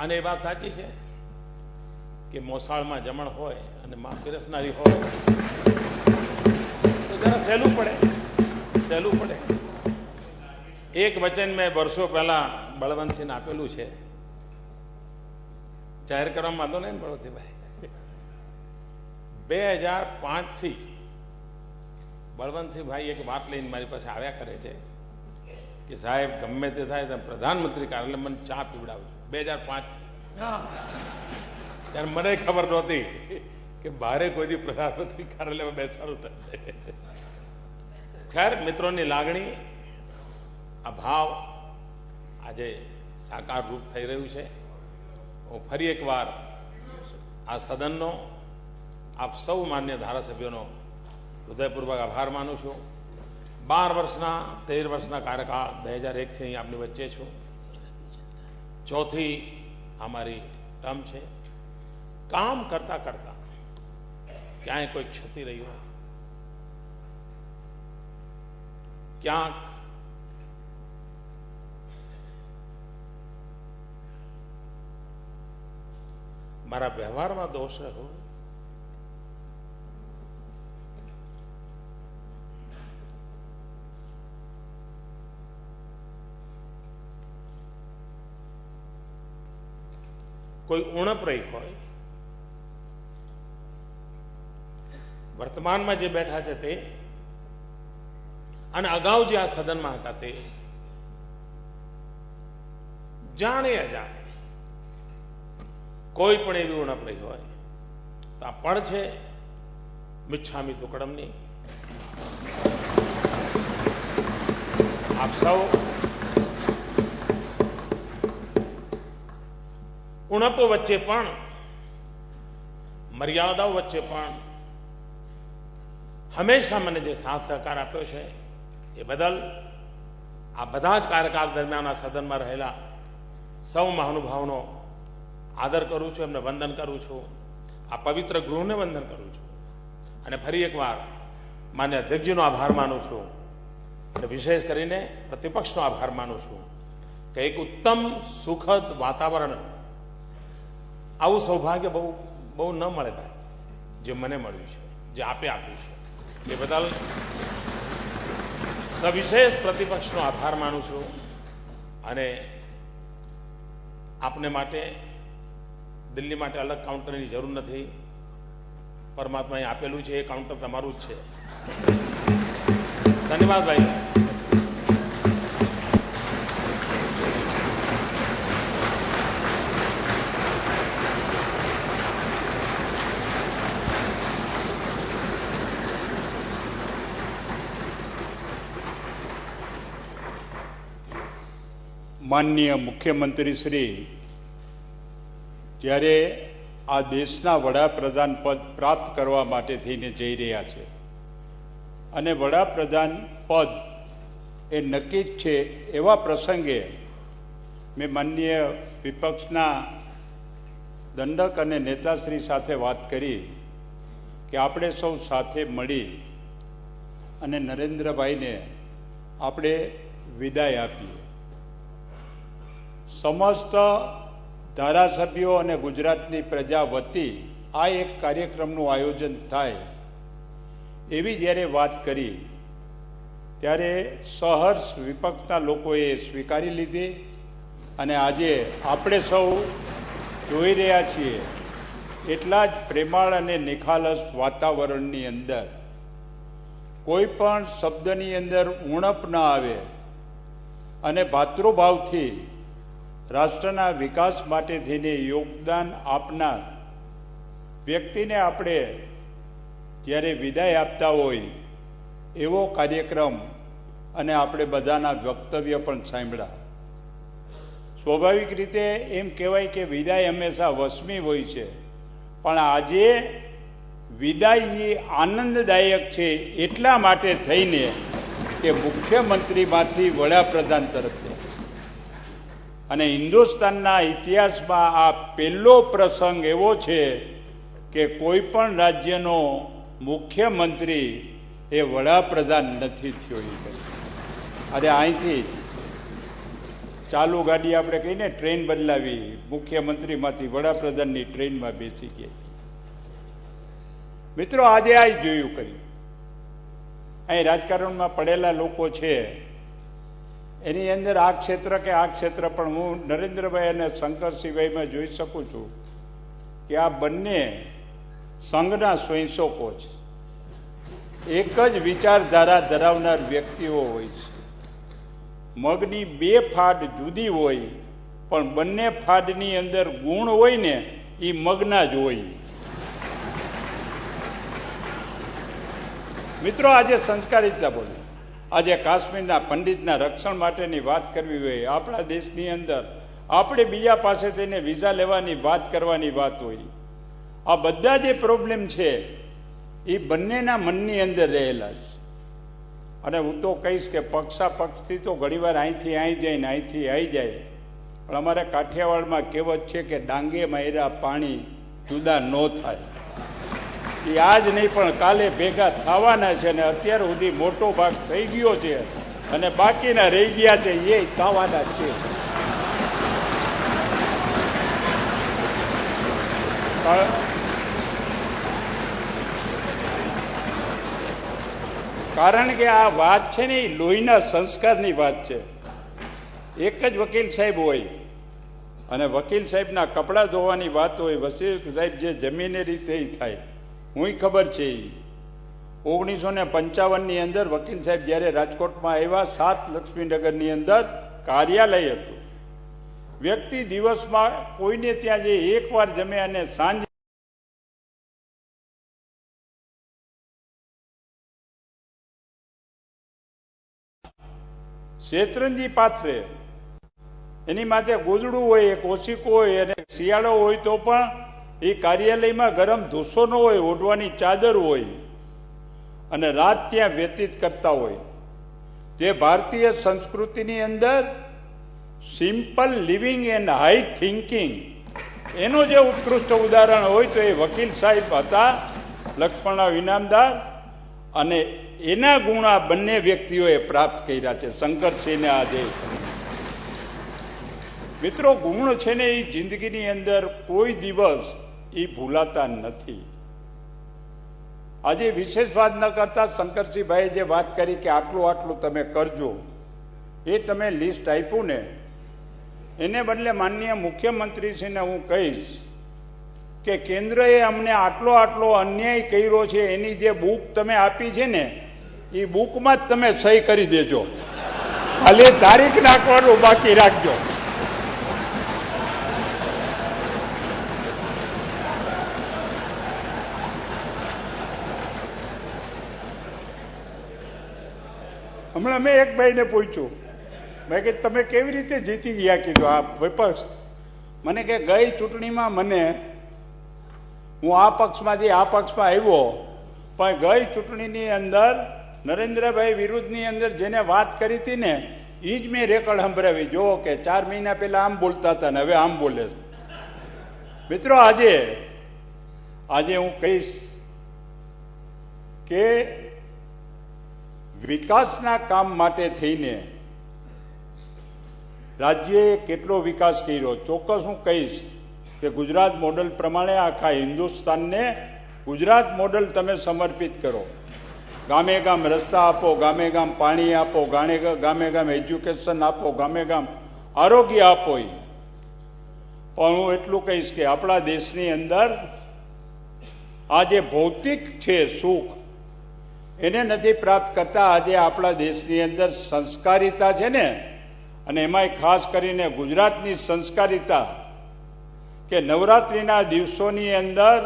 Speaker 3: અને એ વાત સાચી છે કે મોસાળમાં જમણ હોય અને માં પીરસનારી હોય તો જરા સહેલું પડે. એક વચન મેં વર્ષો પહેલા બળવંતસિંહને આપેલું છે, જાહેર કરવામાં વાંધો નહીં બળવંતસિંહભાઈ. 2005 થી બળવંતસિંહભાઈ એક વાત લઈને મારી પાસે આવ્યા કરે છે કે સાહેબ ગમે તે થાય તમે પ્રધાનમંત્રી કાર્યાલય મને ચા પીવડાવજો. 2005 થી. ત્યારે મને ખબર નહોતી કે બારે કોઈ પ્રધાનમંત્રી કાર્યાલયમાં બેસવાનું થશે. ખેર, મિત્રોની લાગણી, આ ભાવ આજે સાકાર રૂપ થઈ રહ્યું છે. હું ફરી એકવાર આ સદનનો, આપ સૌ માન્ય ધારાસભ્યોનો હૃદયપૂર્વક આભાર માનું છું. 13 વર્ષના કાર્યકાળ 2001 થી અહીં આપની વચ્ચે છું. ચોથી અમારી ટર્મ છે. કામ કરતા કરતા ક્યાંય કોઈ ક્ષતિ રહી હોય, ક્યાંક મારા વ્યવહારમાં દોષ રહ્યો, કોઈ ઉણપ રહી હોય, વર્તમાનમાં જે બેઠા છે તે અને અગાઉ જે આ સદનમાં હતા તે જાણે અજાણે કોઈ પણ એવી ઉણપ રહી હોય તો આ પળ છે મિચ્છામી દુક્કડમની. આપ સૌ ઉણપો વચ્ચે પણ, મર્યાદાઓ વચ્ચે પણ હંમેશા મને જે સાથ સહકાર આપ્યો છે એ બદલ આ બધા જ કાર્યકાળ દરમિયાન આ સદનમાં રહેલા સૌ મહાનુભાવોનો આદર કરું છું, એમને વંદન કરું છું, આ પવિત્ર ગૃહને વંદન કરું છું અને ફરી એકવાર માન્ય અધ્યક્ષજીનો આભાર માનું છું અને વિશેષ કરીને પ્રતિપક્ષનો આભાર માનું છું કે એક ઉત્તમ સુખદ વાતાવરણ, આવું સૌભાગ્ય બહુ ન મળે ભાઈ, જે મને મળ્યું છે, જે આપે આપ્યું છે, એ બદલ સવિશેષ પ્રતિપક્ષનો આભાર માનું છું અને આપને માટે દિલ્હી માટે અલગ કાઉન્ટરની જરૂર નથી. પરમાત્માએ આપેલું છે એ કાઉન્ટર તમારું જ છે. ધન્યવાદ ભાઈ.
Speaker 2: માનનીય મુખ્યમંત્રી શ્રી જ્યારે આ દેશના વડાપ્રધાન પદ પ્રાપ્ત કરવા માટે થઈને જઈ રહ્યા છે અને વડાપ્રધાન પદ એ નક્કી જ છે, એવા પ્રસંગે મેં માનનીય વિપક્ષના દંડક અને નેતાશ્રી સાથે વાત કરી કે આપણે સૌ સાથે મળી અને નરેન્દ્રભાઈને આપણે વિદાય આપીએ. સમસ્ત ધારાસભ્યો અને ગુજરાતની પ્રજા વતી આ એક કાર્યક્રમનું આયોજન થાય એવી જ્યારે વાત કરી ત્યારે સહર્ષ વિપક્ષના લોકોએ સ્વીકારી લીધી અને આજે આપણે સૌ જોઈ રહ્યા છીએ એટલા જ પ્રેમાળ અને નિખાલસ વાતાવરણની અંદર કોઈ પણ શબ્દની અંદર ઉણપ ન આવે અને ભાતૃભાવથી રાષ્ટ્રના વિકાસ માટે થઈને યોગદાન આપનાર વ્યક્તિને આપણે જ્યારે વિદાય આપતા હોય એવો કાર્યક્રમ અને આપણે બધાના વક્તવ્ય પણ સાંભળ્યા. સ્વાભાવિક રીતે એમ કહેવાય કે વિદાય હંમેશા વસમી હોય છે, પણ આજે વિદાય એ આનંદદાયક છે એટલા માટે થઈને કે મુખ્યમંત્રીમાંથી વડાપ્રધાન તરફ અને હિન્દુસ્તાનના ઇતિહાસમાં આ પહેલો પ્રસંગ એવો છે કે કોઈ પણ રાજ્યનો મુખ્યમંત્રી એ વડાપ્રધાન નથી થયો. અરે અહીંથી ચાલુ ગાડી આપણે કહીને ટ્રેન બદલાવી, મુખ્યમંત્રીમાંથી વડાપ્રધાનની ટ્રેનમાં બેસી ગયા. મિત્રો આજે આ જોયું કર્યું. અહીં રાજકારણમાં પડેલા લોકો છે એની અંદર આ ક્ષેત્ર કે આ ક્ષેત્ર, પણ હું નરેન્દ્રભાઈ અને શંકરસિંહભાઈમાં જોઈ શકું છું કે આ બંને સંઘના સ્વયંસેવકો છે. એક જ વિચારધારા ધરાવનાર વ્યક્તિઓ હોય છે. મગની બે ફાડ જુદી હોય પણ બંને ફાડની અંદર ગુણ હોય ને એ મગના જ હોય. મિત્રો આજે સંસ્કારિતા બોલે, આજે કાશ્મીરના પંડિતના રક્ષણ માટેની વાત કરવી હોય, આપણા દેશની અંદર આપણે બીજા પાસે થઈને વિઝા લેવાની વાત કરવાની વાત હોય, આ બધા જે પ્રોબ્લેમ છે એ બંનેના મનની અંદર રહેલા છે. અને હું તો કહીશ કે પક્ષથી તો ઘણીવાર અહીંથી અહીં જાય ને અહીંથી અહીં જાય, પણ અમારે કાઠિયાવાડમાં કહેવત છે કે ડાંગે માર્યા પાણી જુદા ન થાય. એ આજ નહીં પણ કાલે ભેગા થવાના છે અને અત્યાર સુધી મોટો ભાગ થઈ ગયો છે અને બાકીના રહી ગયા છે એ થવાના છે. કારણ કે આ વાત છે ને એ લોહીના સંસ્કારની વાત છે. એક જ વકીલ સાહેબ હોય અને વકીલ સાહેબના કપડાં ધોવાની વાત હોય, વકીલ સાહેબ જે જમીને રીતે થાય, હું ખબર છે. 1955ની અંદર વકીલ સાહેબ જ્યારે રાજકોટમાં આવ્યા, 7 લક્ષ્મીનગરની અંદર કાર્યાલય હતું. વ્યક્તિ દિવસમાં કોઈને ત્યાં જે એકવાર જમે અને સાંજે શેતરંજી પાથરે, એની માથે ગોદડું હોય, એક ઓશીકો હોય, અને શિયાળો હોય તો પણ એ કાર્યાલયમાં ગરમ ધૂસો ન હોય, ઓઢવાની ચાદર હોય, અને રાત ત્યાં વ્યતીત કરતા હોય. જે ભારતીય સંસ્કૃતિની અંદર simple living and high thinking એનું જે ઉત્કૃષ્ટ ઉદાહરણ હોય તો એ વકીલ સાહેબ હતા, લક્ષ્મણ ઇનામદાર, અને એના ગુણ આ બંને વ્યક્તિઓએ પ્રાપ્ત કર્યા છે, શંકરસિંહને આજે. મિત્રો, ગુણ છે ને એ જિંદગીની અંદર કોઈ દિવસ એ ભૂલાતા નથી. આજે વિશેષ વાત ન કરતા શંકરસિંહભાઈએ જે વાત કરી કે આટલું આટલું તમે કરજો, એ તમે લિસ્ટ આપ્યું ને, એને બદલે માનનીય મુખ્યમંત્રીશ્રીને હું કહીશ કે કેન્દ્રએ અમને આટલો આટલો અન્યાય કર્યો છે, એની જે બુક તમે આપી છે ને, એ બુકમાં જ તમે સહી કરી દેજો, ખાલી તારીખ નાખવાનું બાકી રાખજો. હમણાં મેં એક ભાઈને પૂછ્યું, મેં કે તમે કેવી રીતે જીતી ગયા? કીધું આ વિપક્ષ. મને કે ગઈ ચૂંટણીમાં હું આ પક્ષમાંથી આ પક્ષમાં આવ્યો, પણ ગઈ ચૂંટણીની અંદર નરેન્દ્રભાઈ વિરુદ્ધની અંદર જેને વાત કરી હતી ને, એ જ મેં રેકર્ડ સંભળાવી. જો કે 4 મહિના પહેલા આમ બોલતા હતા ને હવે આમ બોલે છે. મિત્રો, આજે હું કહીશ કે વિકાસના કામ માટે થઈને રાજ્યએ કેટલો વિકાસ કર્યો. ચોક્કસ હું કહીશ કે ગુજરાત મોડલ પ્રમાણે આખા હિન્દુસ્તાનને ગુજરાત મોડલ તમે સમર્પિત કરો. ગામે ગામ રસ્તા આપો, ગામે ગામ પાણી આપો, ગામે ગામ એજ્યુકેશન આપો, ગામે ગામ આરોગ્ય આપો. પણ હું એટલું કહીશ કે આપણા દેશની અંદર આ જે ભૌતિક છે સુખ, એને નથી પ્રાપ્ત કરતા. આજે આપણા દેશની અંદર સંસ્કારિતા છે ને, અને એમાંય ખાસ કરીને ગુજરાતની સંસ્કારિતા, કે નવરાત્રિના દિવસોની અંદર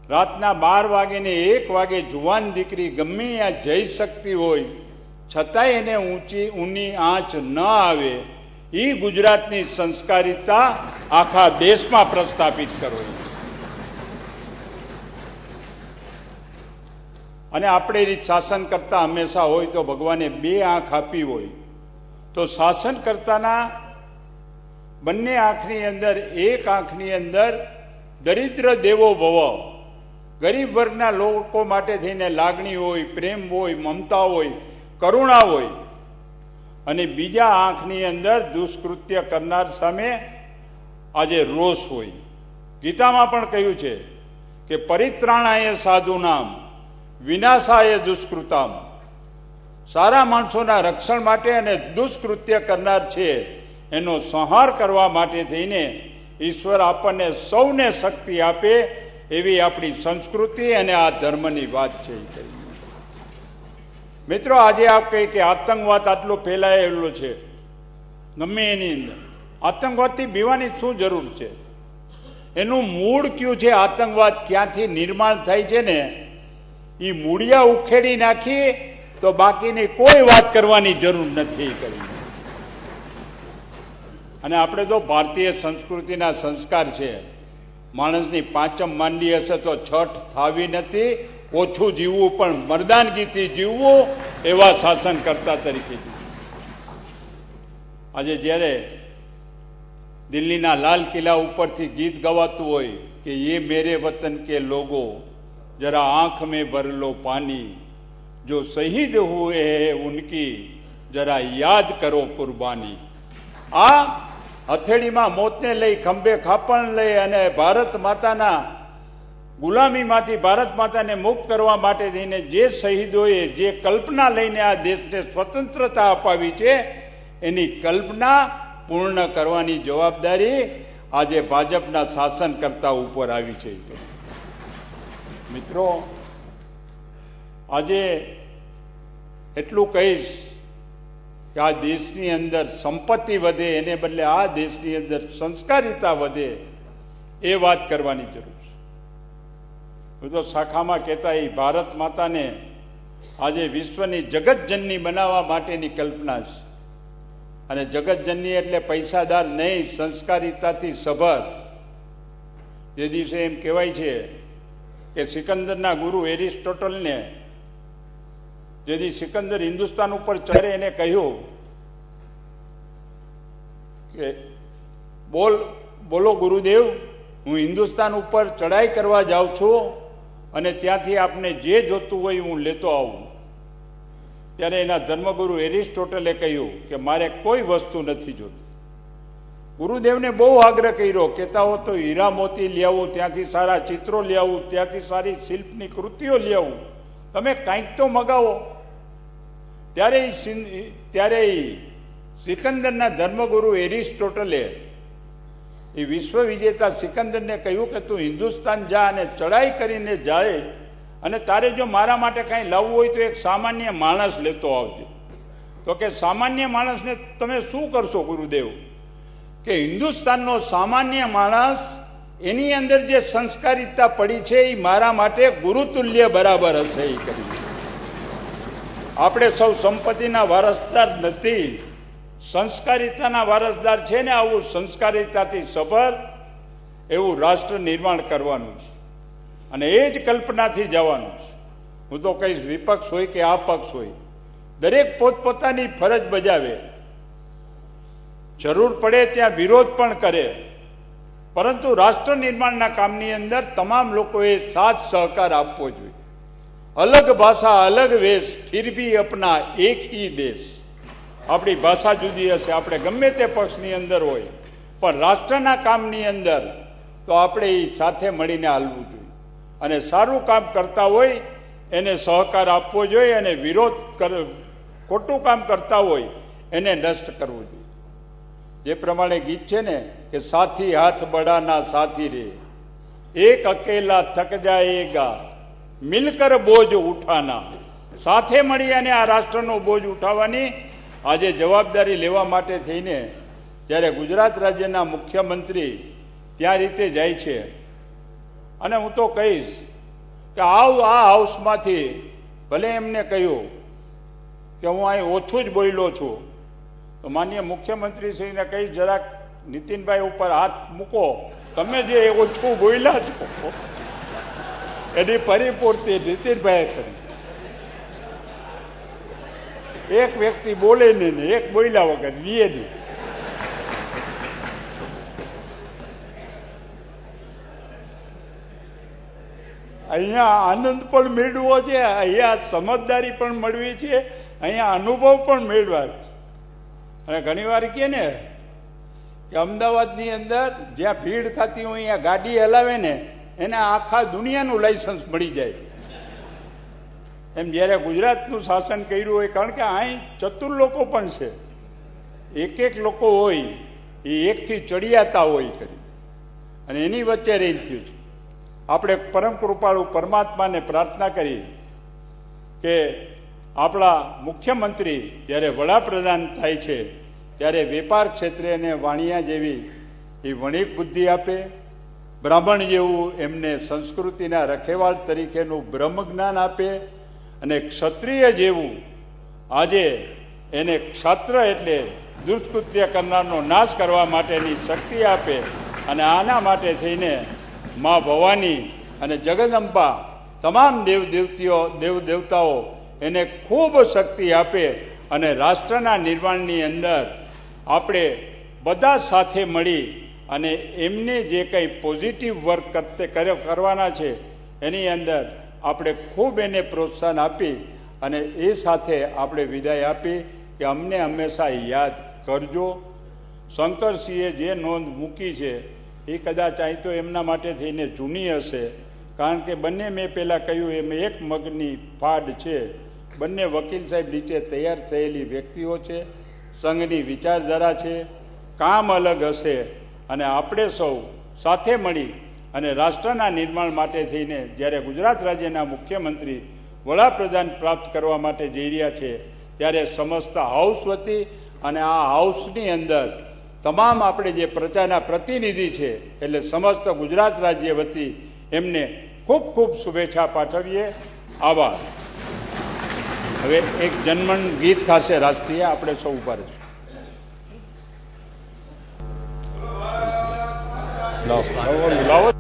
Speaker 2: રાતના 12 વાગે ને 1 વાગે જુવાન દીકરી ગમે ત્યાં જઈ શકતી હોય, છતાંય એને ઊની આંચ ન આવે, એ ગુજરાતની સંસ્કારિતા આખા દેશમાં પ્રસ્થાપિત કરો. અને આપણે શાસન કરતા હંમેશા હોય તો ભગવાને 2 આંખ આપી હોય, તો શાસન કરતાના બંને આંખની અંદર, એક આંખની અંદર દરિદ્ર દેવો ભવ, ગરીબ વર્ગના લોકો માટે થઈને લાગણી હોય, પ્રેમ હોય, મમતા હોય, કરુણા હોય, અને બીજા આંખની અંદર દુષ્કૃત્ય કરનાર સામે આજે રોષ હોય. ગીતામાં પણ કહ્યું છે કે પરિત્રાણાય સાધુનામ વિનાશાય દુષ્કૃતામ. સારા માણસોના રક્ષણ માટે અને દુષ્કૃત્ય કરનાર છે એનો સંહાર કરવા માટે થઈને ઈશ્વર આપણને સૌને શક્તિ આપે, એવી આપણી સંસ્કૃતિ અને આ ધર્મની વાત છે. મિત્રો, આજે આપ કહે કે આતંકવાદ આટલો ફેલાયેલો છે, ગમે એની અંદર આતંકવાદથી બીવાની શું જરૂર છે? એનું મૂળ કયું છે? આતંકવાદ ક્યાંથી નિર્માણ થાય છે ને, એ મૂળિયા ઉખેડી નાખી તો બાકીની કોઈ વાત કરવાની જરૂર નથી કરી. અને આપણે તો ભારતીય સંસ્કૃતિના સંસ્કાર છે, માણસની 5મ માંડી હશે તો છઠ થાવી નથી, ઓછું જીવવું પણ મર્દાનગીથી જીવવું, એવા શાસન કરતા તરીકે. આજે જ્યારે દિલ્હીના લાલ કિલ્લા ઉપરથી ગીત ગવાતું હોય કે ये मेरे वतन के लोगों जरा आंख में भर लो पानी, जो शहीद हुए हैं उनकी जरा याद करो कुर्बानी. આ હથેળીમાં મોતને લઈ, ખંભે ખાપણ લઈ અને ભારત માતાના ગુલામીમાંથી ભારત માતાને મુક્ત કરવા માટે થઈને જે શહીદોએ જે કલ્પના લઈને આ દેશને સ્વતંત્રતા અપાવી છે, એની કલ્પના પૂર્ણ કરવાની જવાબદારી આજે ભાજપના શાસનકર્તા ઉપર આવી છે. મિત્રો, આજે એટલું કહીશ કે આ દેશની અંદર સંપત્તિ વધે એને બદલે આ દેશની અંદર સંસ્કારિતા વધે, એ વાત કરવાની જરૂર છે. તો શાખામાં કહેતા એ ભારત માતાને આજે વિશ્વની જગતજનની બનાવવા માટેની કલ્પના છે. અને જગતજનની એટલે પૈસાદાર નહીં, સંસ્કારિતાથી સભર. જે દિવસે એમ કહેવાય છે કે સિકંદરના ગુરુ એરિસ્ટોટલને જેથી સિકંદર હિન્દુસ્તાન ઉપર ચડે એને કહ્યું કે બોલો ગુરુદેવ, હું હિન્દુસ્તાન ઉપર ચડાઈ કરવા જાઉં છું અને ત્યાંથી આપને જે જોતું હોય હું લેતો આવું. ત્યારે એના ધર્મગુરુ એરિસ્ટોટલે કહ્યું કે મારે કોઈ વસ્તુ નથી જોતી. ગુરુદેવને બહુ આગ્રહ કર્યો, કહેતા હો તો હીરા મોતી લઈ આવું, ત્યાંથી સારા ચિત્રો લઈ આવું, ત્યાંથી સારી શિલ્પની કૃતિઓ લઈ આવું, તમે કંઈક તો મગાવો. ત્યારે સિકંદરના ધર્મગુરુ એરિસ્ટોટલે એ વિશ્વ વિજેતા સિકંદરને કહ્યું કે તું હિન્દુસ્તાન જા અને ચડાઈ કરીને જાય, અને તારે જો મારા માટે કાંઈ લાવવું હોય તો એક સામાન્ય માણસ લેતો આવજો. તો કે સામાન્ય માણસને તમે શું કરશો ગુરુદેવ? કે હિન્દુસ્તાનનો સામાન્ય માણસ, એની અંદર જે સંસ્કારિતા પડી છે એ મારા માટે ગુરુતુલ્ય બરાબર હશે. એ કરી આપણે સૌ સંપત્તિના વારસદાર નથી, સંસ્કારિતાના વારસદાર છે ને. આવું સંસ્કારિતાથી સભર એવું રાષ્ટ્ર નિર્માણ કરવાનું છે અને એ જ કલ્પનાથી જવાનું છે. હું તો કહીશ, વિપક્ષ હોય કે આ પક્ષ હોય, દરેક પોતપોતાની ફરજ બજાવે, જરૂર પડે ત્યાં વિરોધ પણ કરે, પરંતુ રાષ્ટ્ર નિર્માણના કામની અંદર તમામ લોકોએ સાથ સહકાર આપવો જોઈએ. અલગ ભાષા અલગ વેશ, ફિર ભી અપના એક હી દેશ. આપણી ભાષા જુદી હશે, આપણે ગમે તે પક્ષની અંદર હોય, પણ રાષ્ટ્રના કામની અંદર તો આપણે એ સાથે મળીને હાલવું જોઈએ. અને સારું કામ કરતા હોય એને સહકાર આપવો જોઈએ, અને ખોટું કામ કરતા હોય એને નષ્ટ કરવું જોઈએ. જે પ્રમાણે ગીત છે ને કે સાથી હાથ બડાના સાથી રે, એક અકેલા થક જાયેગા મિલકર બોજ ઉઠાના. સાથે મળી અને આ રાષ્ટ્રનો બોજ ઉઠાવવાની આજે જવાબદારી લેવા માટે થઈને જ્યારે ગુજરાત રાજ્યના મુખ્યમંત્રી ત્યાં રીતે જાય છે, અને હું તો કહીશ કે આ હાઉસમાંથી ભલે એમને કહ્યું કે હું અહીં ઓછું જ બોલ્યો છું, તો માનનીય મુખ્યમંત્રી શ્રીને કહી જરાક નીતિનભાઈ ઉપર હાથ મૂકો, તમે જે ઓછું બોલ્યા છો એની પરિપૂર્તિ નીતિનભાઈએ કરી. એક વ્યક્તિ બોલે નહીં ને એક બોલ્યા વગર લીએ નહીં. અહીંયા આનંદ પણ મેળવો છે, અહીંયા સમજદારી પણ મળવી છે, અહીંયા અનુભવ પણ મેળવા છે. અને ઘણી વાર કહે ને કે અમદાવાદની અંદર જ્યાં ભીડ થતી હોય અહીંયા ગાડી હલાવે ને એને આખા દુનિયાનું લાયસન્સ મળી જાય. એમ જ્યારે ગુજરાતનું શાસન કર્યું હોય, કારણ કે અહીં ચતુર લોકો પણ છે, એક લોકો હોય એ એકથી ચડિયાતા હોય કરી, અને એની વચ્ચે રહી થયું છે. આપણે પરમ કૃપાળુ પરમાત્માને પ્રાર્થના કરી કે આપણા મુખ્યમંત્રી જ્યારે વડાપ્રધાન થાય છે ત્યારે વેપાર ક્ષેત્રે એને વાણિયા જેવી એ વણિક બુદ્ધિ આપે, બ્રાહ્મણ જેવું એમને સંસ્કૃતિના રખેવાળ તરીકેનું બ્રહ્મ જ્ઞાન આપે, અને ક્ષત્રિય જેવું આજે એને ક્ષત્ર એટલે દુષ્કૃત્ય કરનારનો નાશ કરવા માટેની શક્તિ આપે. અને આના માટે થઈને મા ભવાની અને જગદંબા તમામ દેવદેવતાઓ એને ખૂબ શક્તિ આપે, અને રાષ્ટ્રના નિર્માણની અંદર આપણે બધા સાથે મળી અને એમને જે કંઈ પોઝિટિવ વર્ક કરવાના છે એની અંદર આપણે ખૂબ એને પ્રોત્સાહન આપી અને એ સાથે આપણે વિદાય આપી કે અમને હંમેશા યાદ કરજો. શંકરસિંહે જે નોંધ મૂકી છે એ કદાચ અહીં તો એમના માટે થઈને જૂની હશે, કારણ કે બંને મેં પહેલાં કહ્યું એમ એક મગની ફાડ છે. બંને વકીલ સાહેબ નીચે તૈયાર થયેલી વ્યક્તિઓ છે, સંઘની વિચારધારા છે, કામ અલગ હશે, અને આપણે સૌ સાથે મળી અને રાષ્ટ્રના નિર્માણ માટે થઈને જ્યારે ગુજરાત રાજ્યના મુખ્યમંત્રી વડાપ્રધાન પ્રાપ્ત કરવા માટે જઈ રહ્યા છે ત્યારે સમસ્ત હાઉસ વતી અને આ હાઉસની અંદર તમામ આપણે જે પ્રજાના પ્રતિનિધિ છે એટલે સમસ્ત ગુજરાત રાજ્ય વતી એમને ખૂબ ખૂબ શુભેચ્છા પાઠવીએ. આભાર. હવે એક જનમન ગીત થશે રાષ્ટ્રીય, આપણે સૌ ઉભા રહીશું. લાવો